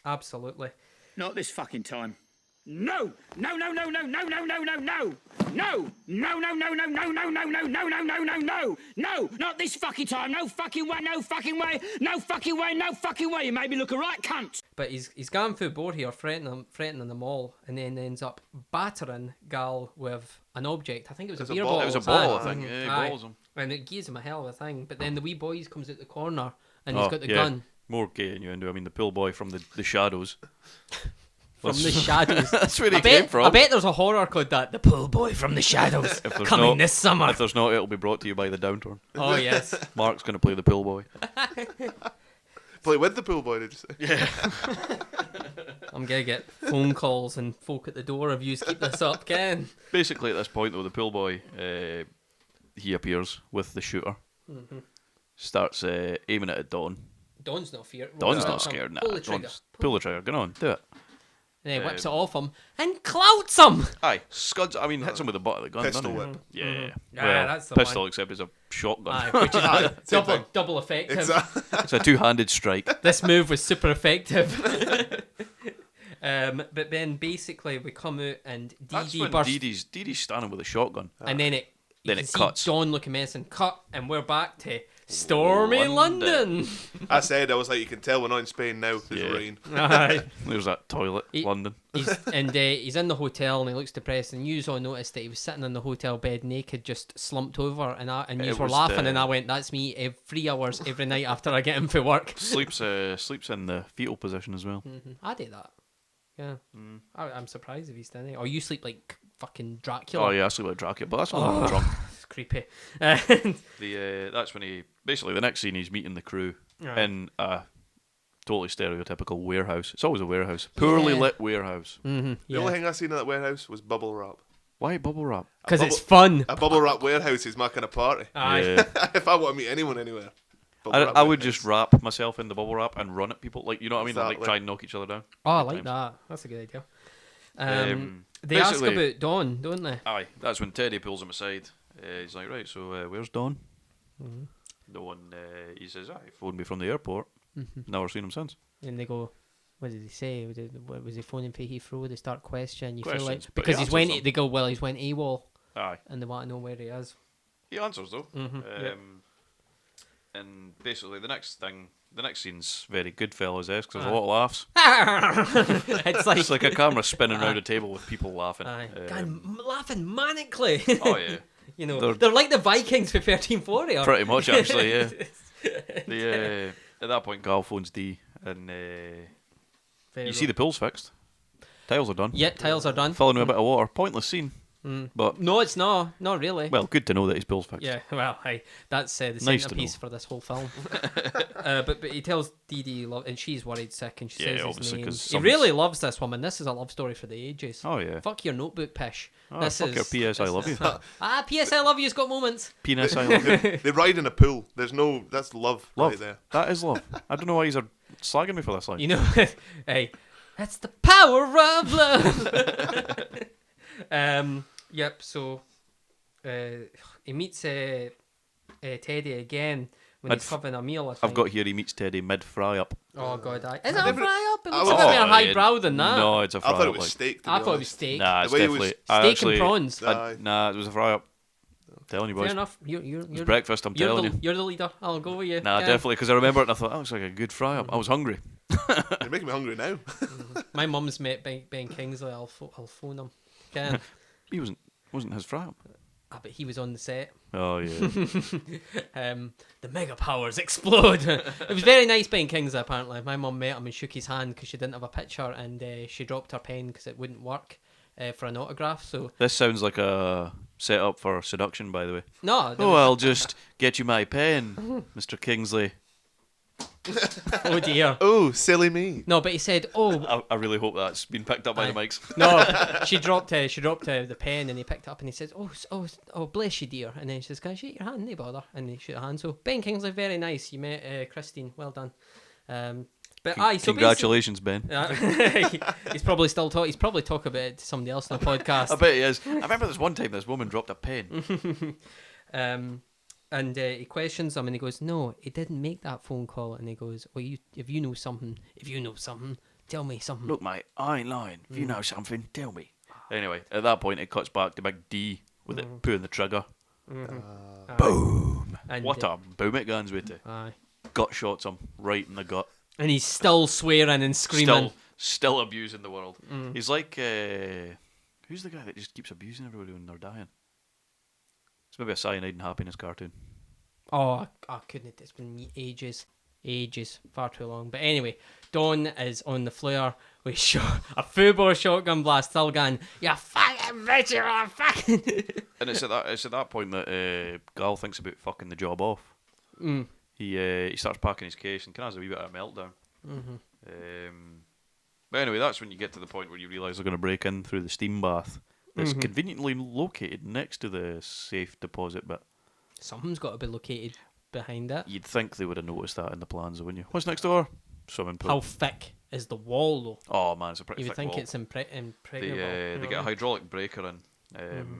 Absolutely. Not this fucking time. No! No, no, no, no, no, no, no, no, no! No! No, no, no, no, no, no, no, no, no, no, no, no, no! No! Not this fucking time! No fucking way, no fucking way! No fucking way, no fucking way! You made me look a right cunt! But he's gone through board here, threatening them all, and then ends up battering Gal with an object. I think it was a beer bottle. It was a bottle, I think. Yeah, he balls him. And it gives him a hell of a thing. But then the wee boys comes out the corner, and he's got the gun. More gay innuendo. I mean, the pool boy from the shadows. From the shadows. That's where he came from. I bet there's a horror called that. The pool boy from the shadows. Coming this summer. If there's not, it'll be brought to you by the Downturn. Oh, yes. Mark's going to play the pool boy. Play with the pool boy, did you say? Yeah. I'm going to get phone calls and folk at the door of you keep this up, Ken. Basically, at this point, though, the pool boy, he appears with the shooter. Starts aiming it at Don. Don's not feared. Don's not scared. Nah, pull the trigger. Pull the trigger. Get on, do it. And then whips it off him and clouts him. Aye, scuds. I mean, hits him with the butt of the gun. Pistol doesn't whip. he? Yeah. Yeah, Well, that's the pistol, one. except it's a shotgun. Aye, which is double effective. Exactly. It's a two-handed strike. This move was super effective. But then basically we come out and That's Dee when bursts. Dee Dee's standing with a shotgun. And then it Then cuts. Don looking messing cut, and we're back to stormy London. I said, I was like, you can tell we're not in Spain now. There's rain. Aye. There's that toilet, London. He's in the hotel and he looks depressed. And you all noticed that he was sitting in the hotel bed naked, just slumped over. And you were laughing, and I went, "That's me 3 hours every night after I get in for work." Sleeps in the fetal position as well. I do that. Yeah, I'm surprised if he's done it. Or you sleep like fucking Dracula. Oh yeah, I sleep like Dracula, but that's when I'm drunk. It's creepy. That's when he basically, the next scene, he's meeting the crew Right. in a totally stereotypical warehouse. It's always a warehouse, poorly lit warehouse. The only thing I seen in that warehouse was bubble wrap. Why bubble wrap? Because it's fun. A bubble wrap warehouse is my kind of party. Aye. Yeah. If I want to meet anyone anywhere. I would just wrap myself in the bubble wrap and run at people, like, you know what I mean, Exactly. like try and knock each other down. Oh, I like times. that. That's a good idea. They Basically- ask about Dawn, don't they? Aye, that's when Teddy pulls him aside. He's like, right, so where's Don? Mhm. He says, he phoned me from the airport. Never seen him since. And they go, what did he say? Was he phoning for Heathrow? They start questioning. You feel Questions, like but because he he's went. answers them. They go, well, he's went AWOL, Aye. and they want to know where he is. He answers though. Yep. And basically the next scene's very Goodfellas-esque. There's a lot of laughs. It's like a camera spinning around a table with people laughing. Laughing manically. Oh yeah. You know, they're like the Vikings for 1340. Pretty much, actually, yeah. At that point, Carl phones D, and you see the pool's fixed. Tiles are done. Yep, tiles are done. Filling with a bit of water. Pointless scene. But No, it's not really. well, good to know that he's pills fixed. Yeah, well, hey, that's the Nice to centerpiece know. for this whole film. But he tells Dee Dee, and she's worried sick, and she Yeah, says his obviously, name. 'cause He really loves this woman. This is a love story for the ages. Oh yeah. Fuck your notebook, pish. Oh, this fuck is your PS I love you. PS I love you's got moments. Penis I love you. They ride in a pool. That's love Love. right there. That is love. I don't know why you're slagging me for this. Like, You know, hey, that's the power of love. Yep. So, he meets Teddy again when he's having a meal. I've got here. He meets Teddy mid fry up. Oh god, is it a fry up? It looks Oh, a bit more yeah. highbrow than that. No, it's a fry I thought up. it was like. steak. I thought it was steak. Nah, it's The way it was- definitely Steak actually, and prawns. Nah, it was a fry up. Telling you boys. Fair enough. You're breakfast, I'm telling you. You're the leader. I'll go with you. Nah, Yeah. definitely, because I remember it and I thought that looks like a good fry up. I was hungry. You're making me hungry now. My mum's met Ben Kingsley. I'll phone him. Can. He wasn't his fry up. But he was on the set. Oh yeah. The mega powers explode. It was very nice being Kingsley. Apparently, my mum met him and shook his hand because she didn't have a picture, and she dropped her pen because it wouldn't work for an autograph. So This sounds like a setup for seduction, by the way. no. Oh, I'll just get you my pen, Mr. Kingsley. Oh dear. Oh, silly me. No, but he said, "Oh, I really hope that's been picked up by the mics. no." She dropped the pen, and he picked it up, and he says, "Oh, bless you, dear." And then she says, "Can I shake your hand?" No bother. And they shook her hand. So Ben Kingsley, very nice. You met Christine. Well done. But so Congratulations, Ben. he's probably still talk. He's probably talk about it to somebody else on the podcast. I bet he is. I remember this one time this woman dropped a pen. And he questions him, and he goes, "No, he didn't make that phone call." And he goes, "Well, if you know something, tell me something." Look, mate, I ain't lying. If you know something, tell me. Anyway, at that point, it cuts back to Big D with it pulling the trigger. Boom! And, what a boom it guns with it. Aye. Gut shots him right in the gut. And he's still swearing and screaming. Still abusing the world. He's like, who's the guy that just keeps abusing everybody when they're dying? It's maybe a Cyanide and Happiness cartoon. Oh, I couldn't. It's been ages, far too long. But anyway, Don is on the floor with a full-bore shotgun blast, still going, "You fucking bitch, you're a fucking." And it's at that point that Gal thinks about fucking the job off. He starts packing his case and kind of has a wee bit of a meltdown. But anyway, that's when you get to the point where you realise they're going to break in through the steam bath that's conveniently located next to the safe deposit bit. Something's got to be located behind it. You'd think they would have noticed that in the plans, wouldn't you? What's next door? Swimming pool. How thick is the wall, though? Oh man, it's a pretty You would thick think wall. it's impregnable. They get a hydraulic breaker in,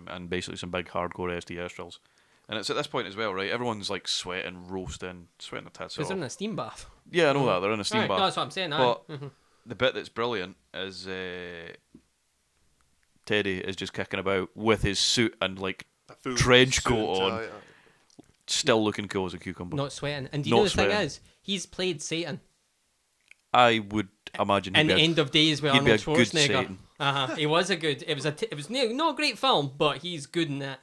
and basically some big hardcore STS drills. And it's at this point as well, right? Everyone's like sweating, roasting, sweating their tits off. Because they're in a steam bath. Yeah, I know that. They're in a steam Right, bath. no, that's what I'm saying. But the bit that's brilliant is Teddy is just kicking about with his suit and like trench coat on, still looking cool as a cucumber. Not sweating. And do you know the thing is, he's played Satan. I would imagine In the End of Days with he'd be Arnold a good Schwarzenegger. Satan. He was a good. It was not a great film, but he's good in that.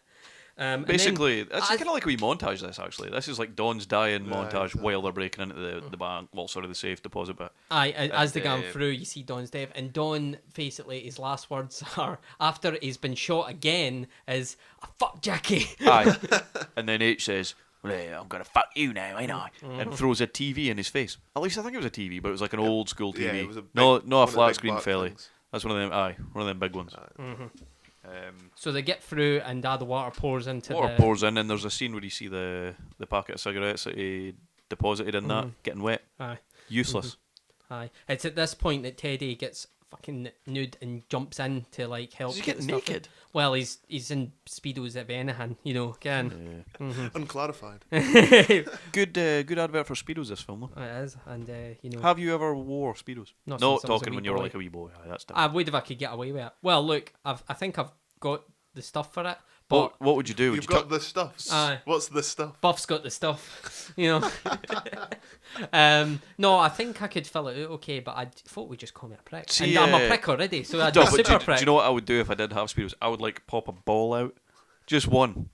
Basically, that's kind of like we montage this. Actually, this is like Don's dying montage while they're breaking into the bank, well, sort of the safe deposit bit. As they're going through, you see Don's death, and Don basically his last words are after he's been shot again is "fuck Jackie." Aye, and then H says, "Well, I'm gonna fuck you now, ain't I?" And throws a TV in his face. At least I think it was a TV, but it was like an old school TV. Yeah, it was a big, not a flat big screen black felly. things. That's one of them. Aye, one of them big ones. So they get through, and the water pours into pours in, and there's a scene where you see the packet of cigarettes that he deposited in that getting wet. Aye. Useless. Aye. It's at this point that Teddy gets fucking nude and jumps in to like help. Does he get get the stuff naked? in. Well, he's in speedos if anything, again. Unclarified. Good advert for Speedos, this film, though. It is, and Have you ever wore Speedos? Not Not since I was a talking wee when you were boy. like a wee boy. Aye, that's I would if I could get away with it. Well, look, I think I've got the stuff for it. But what would you do? You've got the stuff. Aye. What's the stuff? Buff's got the stuff, No, I think I could fill it out okay, but I thought we'd just call me a prick. See, and I'm a prick already, so I'd be No, a but super do prick. you know what I would do if I did have Speedos? I would like pop a ball out. Just one.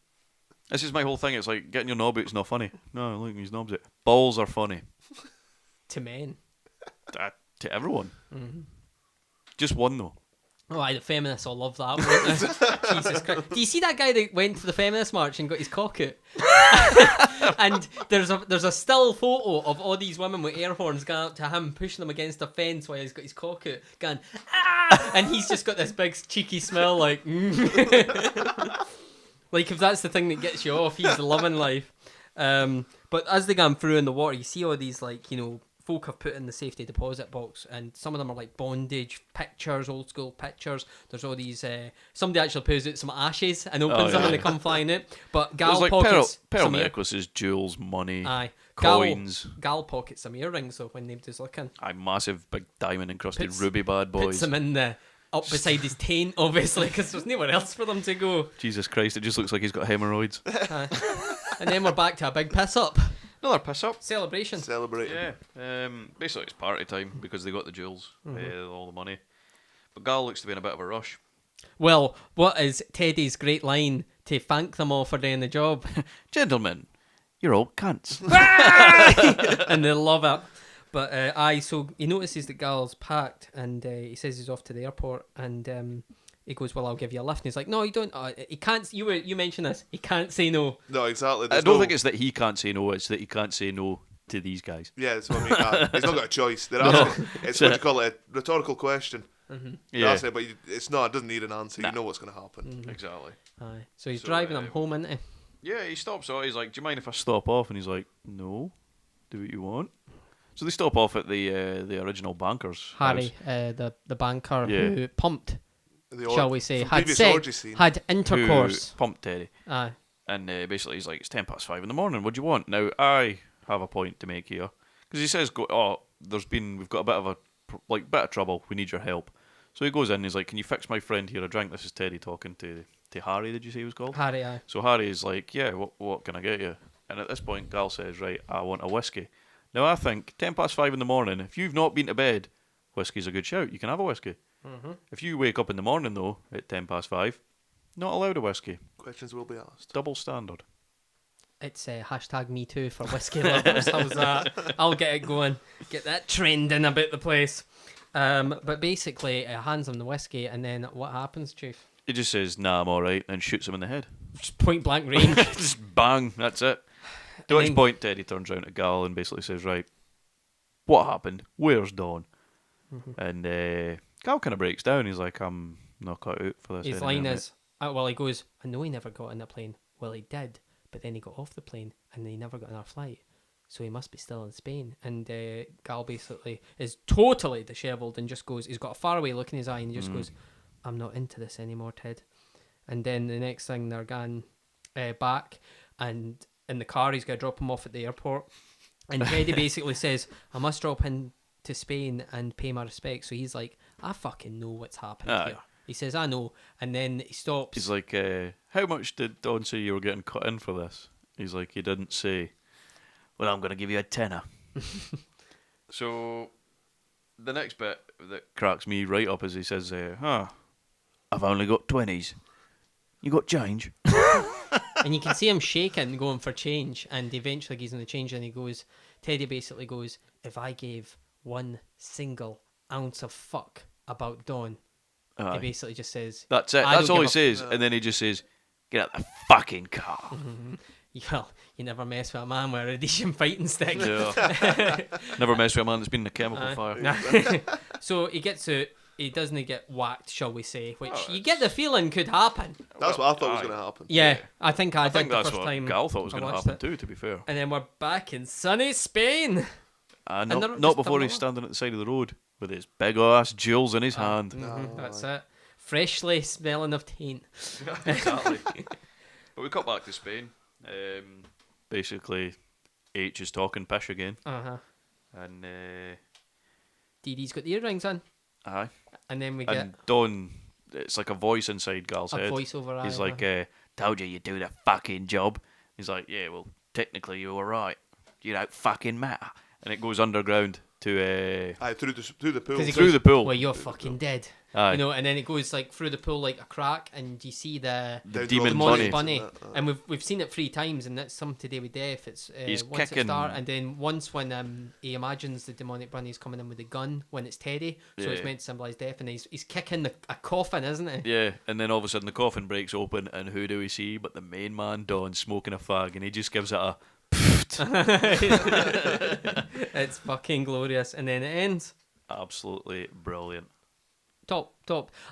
This is my whole thing. It's like getting your knob out's not funny. No, look, these knobs out. Balls are funny. To men. To everyone. Just one though. Oh, aye, the feminists will love that, won't they? Jesus Christ. Do you see that guy that went to the feminist march and got his cock out? And there's a still photo of all these women with air horns going up to him, pushing them against a fence while he's got his cock out, going, ah! And he's just got this big cheeky smile like, Like, if that's the thing that gets you off, he's loving life. But as they're going through in the water, you see all these, like, you know, folk have put in the safety deposit box, and some of them are like bondage pictures, old school pictures. There's all these. Somebody actually pulls out some ashes and opens them, and they come flying out. But Gal like pockets pearl some necklaces, jewels, money, aye, coins. Gal pockets some earrings. So when nobody's looking, Aye, massive big diamond encrusted ruby bad boys. puts them in the up beside his taint, obviously, because there's nowhere else for them to go. Jesus Christ! It just looks like he's got hemorrhoids. And then we're back to a big piss up. Another piss up. Celebration. Celebrating. Yeah. Basically, it's party time because they got the jewels, all the money. But Gal looks to be in a bit of a rush. Well, what is Teddy's great line to thank them all for doing the job? Gentlemen, you're all cunts. And they love it. But so he notices that Gal's packed, and he says he's off to the airport, and he goes, well, I'll give you a lift. And he's like, no, you don't. He can't. You mentioned this. He can't say no. No, exactly. I don't think it's that he can't say no. It's that he can't say no to these guys. Yeah, that's what I mean. He's not got a choice. They're asking, it's what you call it, a rhetorical question. Yeah. Asking it, but it's not. It doesn't need an answer. You know what's going to happen. Exactly. Aye. So he's driving them home, isn't he? Yeah, he stops off. He's like, do you mind if I stop off? And he's like, no, do what you want. So they stop off at the original banker's Harry, house. the banker Yeah. who pumped, The shall we say, from had previous sex, orgy scene. had intercourse. Who pumped Teddy. Aye. And basically he's like, it's 5:10 in the morning. What do you want? Now, I have a point to make here. Because he says, we've got a bit of bit of trouble. We need your help. So he goes in and he's like, can you fix my friend here a drink? This is Teddy talking to Harry, did you say he was called? Harry, aye. So Harry is like, yeah, what can I get you? And at this point, Gal says, right, I want a whiskey. Now, I think 5:10 in the morning, if you've not been to bed, whiskey's a good shout. You can have a whiskey. Mm-hmm. If you wake up in the morning, though, at 5:10, not allowed a whiskey. Questions will be asked. Double standard. It's hashtag me too for whiskey lovers. How's that? I'll get it going. Get that trending about the place. But basically, it hands him the whiskey, and then what happens, Chief? He just says, nah, I'm alright, and shoots him in the head. Just point blank range. Just bang, that's it. To which point, Teddy turns around to Gal and basically says, right, what happened? Where's Dawn? And Gal kind of breaks down. He's like, I'm not cut out for this. His line is, he goes, I know he never got on the plane. Well, he did, but then he got off the plane, and he never got on our flight. So he must be still in Spain. And Gal basically is totally dishevelled and just goes, he's got a faraway look in his eye, and he just goes, I'm not into this anymore, Ted. And then the next thing, they're going back, and in the car, he's going to drop him off at the airport. And Teddy basically says, I must drop in to Spain and pay my respects. So he's like, I fucking know what's happening here. He says, I know. And then he stops. He's like, how much did Dawn say you were getting cut in for this? He's like, he didn't say. Well, I'm going to give you a tenner. So the next bit that cracks me right up is he says, I've only got 20s. You got change? And you can see him shaking, going for change, and eventually gives him the change, and Teddy basically goes, if I gave 1 single ounce of fuck about Dawn, he basically just says, that's it. That's all he says. And then he just says, get out the fucking car. Well, you never mess with a man with a radiation fighting stick. Yeah. Never mess with a man that's been in a chemical fire. So he gets out. He doesn't get whacked, shall we say, which you get the feeling could happen. That's what I thought was going to happen. Yeah, I think I did think the that's first what time. Gal thought was I going to watched happen it. too, to be fair. And then we're back in sunny Spain. Not before he's standing at the side of the road with his big ass jewels in his hand. That's it. Freshly smelling of taint. Exactly. But we cut back to Spain. Basically, H is talking pish again. And Dee Dee's got the earrings on. Aye. And then we get Dawn, it's like a voice inside Gal's head. Voiceover. He's like, told you do the fucking job. He's like, yeah, well, technically you were right. You don't fucking matter. And it goes underground to through the pool. He through goes, the pool. Well, you're fucking dead. Aye. You know, and then it goes like through the pool like a crack, and you see the demon demonic bunny. and we've seen it 3 times, and that's something to do with death. It's He's once at kicking- start, and then once when he imagines the demonic bunny's coming in with a gun when it's Teddy, so it's Yeah. meant to symbolise death, and he's kicking a coffin, isn't he? Yeah, and then all of a sudden the coffin breaks open, and who do we see but the main man, Don, smoking a fag, and he just gives it a... It's fucking glorious, and then it ends. Absolutely brilliant. Top.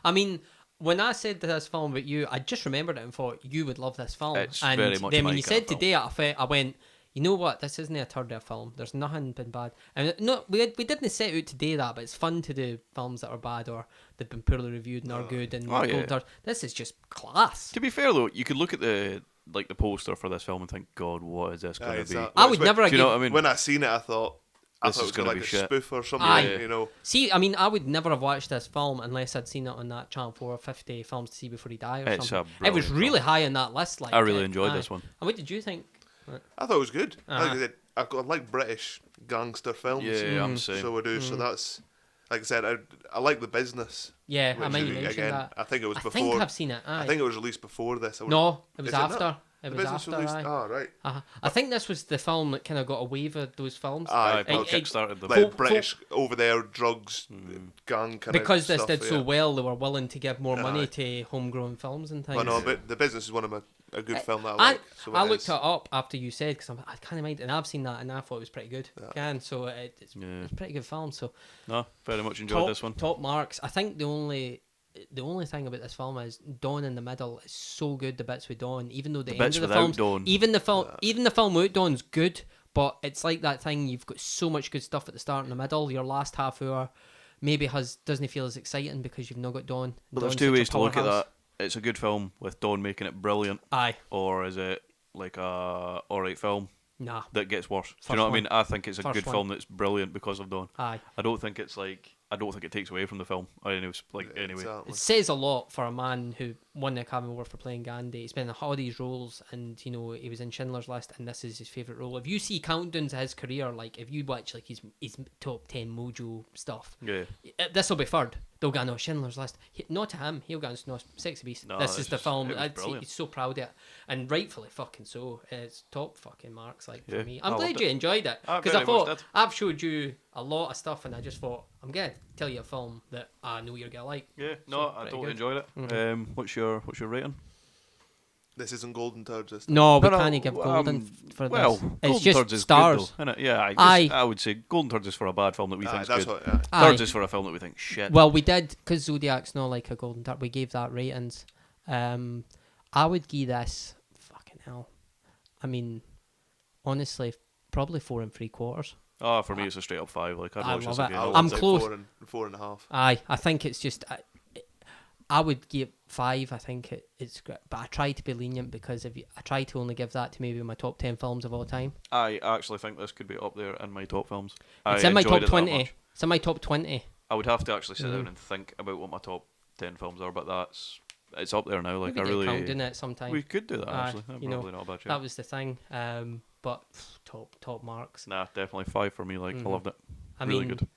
I mean, when I said this film about you, I just remembered it and thought you would love this film. It's and very much then my when you kind said of film. today, I went, you know what? This isn't a turd of a film. There's nothing been bad. And no, we didn't set out to do that, but it's fun to do films that are bad or they've been poorly reviewed and are good. And Oh, yeah. gold turds. This is just class. To be fair though, you could look at the poster for this film and think, God, what is this going to be? I would never. Do you know what I mean? When I seen it, I thought This it is was gonna like be a shit. spoof or something. Aye. You know. See, I mean, I would never have watched this film unless I'd seen it on that Channel 4 50 films to see before he died or It's something. a It was brilliant really film. high on that list. Like I really it. enjoyed Aye. this one. And what did you think? I thought it was good. Uh-huh. I like British gangster films. Yeah, I'm the same. So I do. So that's, like I said, I like The Business. Yeah, I which mean, is, you mentioned again, that. I think it was I before. think I've seen it. I Aye. think it was released before this. No, it was Is after. not? It The was Business after. released? Aye. Oh, right. I think this was the film that kind of got away with those films. Aye, Paul kickstarted them. like British over there drugs gang kind because of this stuff, did so yeah. well, they were willing to give more money Aye. to homegrown films and things. Well, no, but The Business is one of a good film that I like. So I it looked is. it up after you said because I kind of mind, and I've seen that, and I thought it was pretty good. Again, so it's a pretty good film. So No, very much enjoyed this one. Top marks. I think the only thing about this film is Dawn in the middle is so good. The bits with Dawn, even though the end bits of the without films, Dawn. even the film without Dawn's good, but it's like that thing. You've got so much good stuff at the start and the middle. Your last half hour maybe doesn't feel as exciting because you've not got Dawn. But there's Dawn's two such a ways to look at powerhouse. that. It's a good film with Don making it brilliant. Aye. Or is it like a alright film Nah. that gets worse? Do First you know what I one. mean? I think it's a First good one. film that's brilliant because of Don. Aye. I don't think it takes away from the film. Anyway. It says a lot for a man who won the Academy Award for playing Gandhi. He's been in all these roles, and you know he was in Schindler's List, and this is his favourite role. If you see countdowns of his career, like if you watch like his top 10 Mojo stuff, Yeah. this will be third. They'll go, no, Schindler's List. Not to him. He'll go, no, Sexy Beast. No, this is the film. it was brilliant. He's so proud of it, and rightfully fucking so. It's top fucking marks, like Yeah, for me. I I'm glad loved you it. enjoyed it I because I very much thought did. I've showed you a lot of stuff, and I just thought I'm gonna tell you a film that I know you're gonna like. Yeah, So, no, I pretty totally good. enjoyed it. Mhm. What's your rating? This isn't Golden Turds. This No, we time. can't give golden for well, this. It's Golden just Turds is stars. good though, innit? Yeah, Aye. I would say Golden Turds is for a bad film that we think is that's good. what- Aye. Turds is for a film that we think shit. Well, we did because Zodiac's not like a golden turd. We gave that ratings. I would give this fucking hell. I mean, honestly, probably 4 3/4. Oh, for me it's a straight up 5. Like I'd I watch this love it. again. I'm close. 4.5. Aye, I think it's just. I would give 5. I think it's great, but I try to be lenient because I try to only give that to maybe my top 10 films of all time. I actually think this could be up there in my top films. It's I in my enjoyed top it that 20. much. It's in my top 20. I would have to actually sit Mhm. down and think about what my top 10 films are, but it's up there now. Like We I could really count in it sometime. We could do that Aye, actually. That's you know, probably not a bad show. that was the thing. But top marks. Nah, definitely 5 for me. Like Mhm. I loved it. I Really mean, good.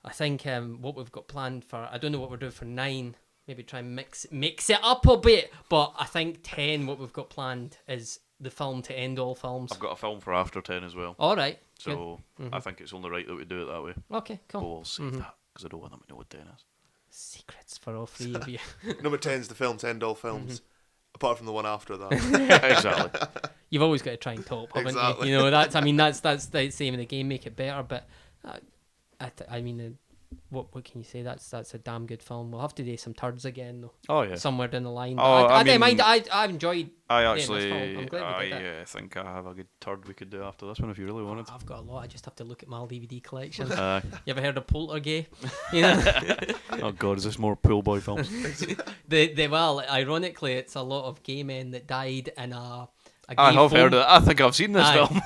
I think what we've got planned for, I don't know what we're doing for 9. Maybe try and mix it up a bit. But I think 10, what we've got planned is the film to end all films. I've got a film for after 10 as well. All right. So good. I think it's only right that we do it that way. Okay, cool. But we'll save Mhm. that because I don't want them to know what 10 is. Secrets for all 3 of you. Number 10 is the film to end all films, Mm-hmm. apart from the one after that. Exactly. You've always got to try and top, haven't Exactly. you? You know, that's the same in the game, make it better. But I mean, what can you say? That's a damn good film. We'll have to do some turds again though. Oh yeah. Somewhere down the line. Oh, But I I don't mean, mind. I enjoyed. I doing this actually, film. I'm glad we did it. I think I have a good turd we could do after this one if you really wanted. I've got a lot. I just have to look at my DVD collection. Aye. You ever heard of Poltergeist? You know? Oh god, is this more pool boy films? Well, ironically, it's a lot of gay men that died in a I have heard of it. I think I've seen this Aye, film.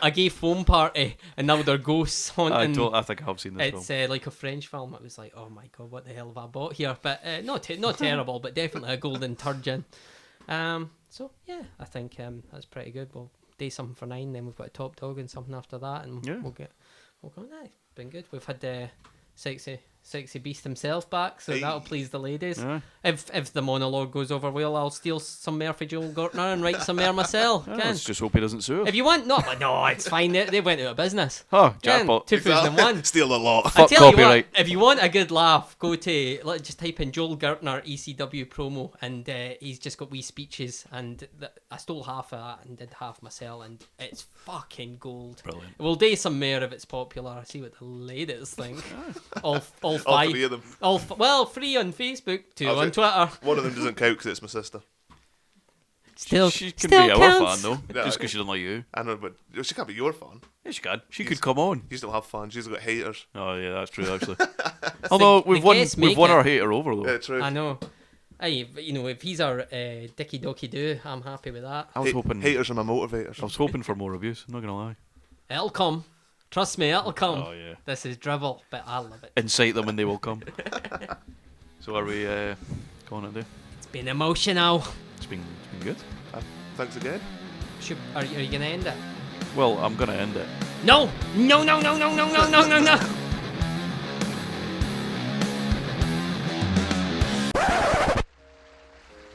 a gay foam party, and now they're ghosts haunting. I think I've seen this It's like a French film. It was like, oh my god, what the hell have I bought here? But not terrible, but definitely a golden turgid. So yeah, I think that's pretty good. We'll do something for 9, then we've got a top dog and something after that, and Yeah. we'll go. Nah, it's been good. We've had sexy sexy beast himself back, so Hey. that'll please the ladies. Yeah. If the monologue goes over well, I'll steal some more for Joel Gertner and write some more myself. Yeah, Ken. let's just hope he doesn't sue us. If you want, no, it's fine. They went out of business. Oh, Ken, jackpot. 2001. Steal a lot. I Fuck tell you copyright. what, if you want a good laugh, go to just type in Joel Gertner ECW promo, and he's just got wee speeches, and I stole half of that and did half myself, and it's fucking gold. Brilliant. We'll do some more if it's popular. See what the ladies think. all five. All three of them. Well, 3 on Facebook, 2 Oh, on is it? Twitter. One of them doesn't count because it's my sister. Still, She can still be our counts. fan though, Yeah, just because she doesn't like you. I know, but she can't be your fan. Yeah, she can. She could come on. You still have fans. You've got haters. Oh yeah, that's true actually. Although the we've won guests make our it. hater over though. Yeah, true. I know. Aye, but, if he's our Dicky Docky Doo, I'm happy with that. I was hoping Haters are my motivators. I was hoping for more reviews. I'm not gonna lie. It'll come. Trust me, it'll come. Oh yeah. This is drivel, but I love it. Incite them and they will come. So are we going to do? It's been emotional. It's been good. Thanks again. Are you going to end it? Well, I'm gonna end it. No! No, no, no, no, no, no, no, no, no!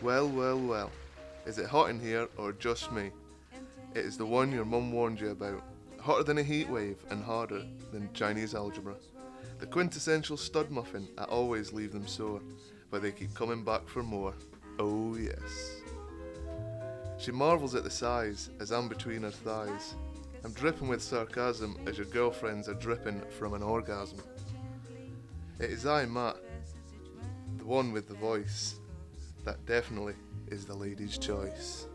Well, well, well. Is it hot in here or just me? It is the one your mum warned you about. Hotter than a heat wave and harder than Chinese algebra. The quintessential stud muffin, I always leave them sore, but they keep coming back for more. Oh yes. She marvels at the size as I'm between her thighs. I'm dripping with sarcasm as your girlfriends are dripping from an orgasm. It is I, Matt, the one with the voice. That definitely is the lady's choice.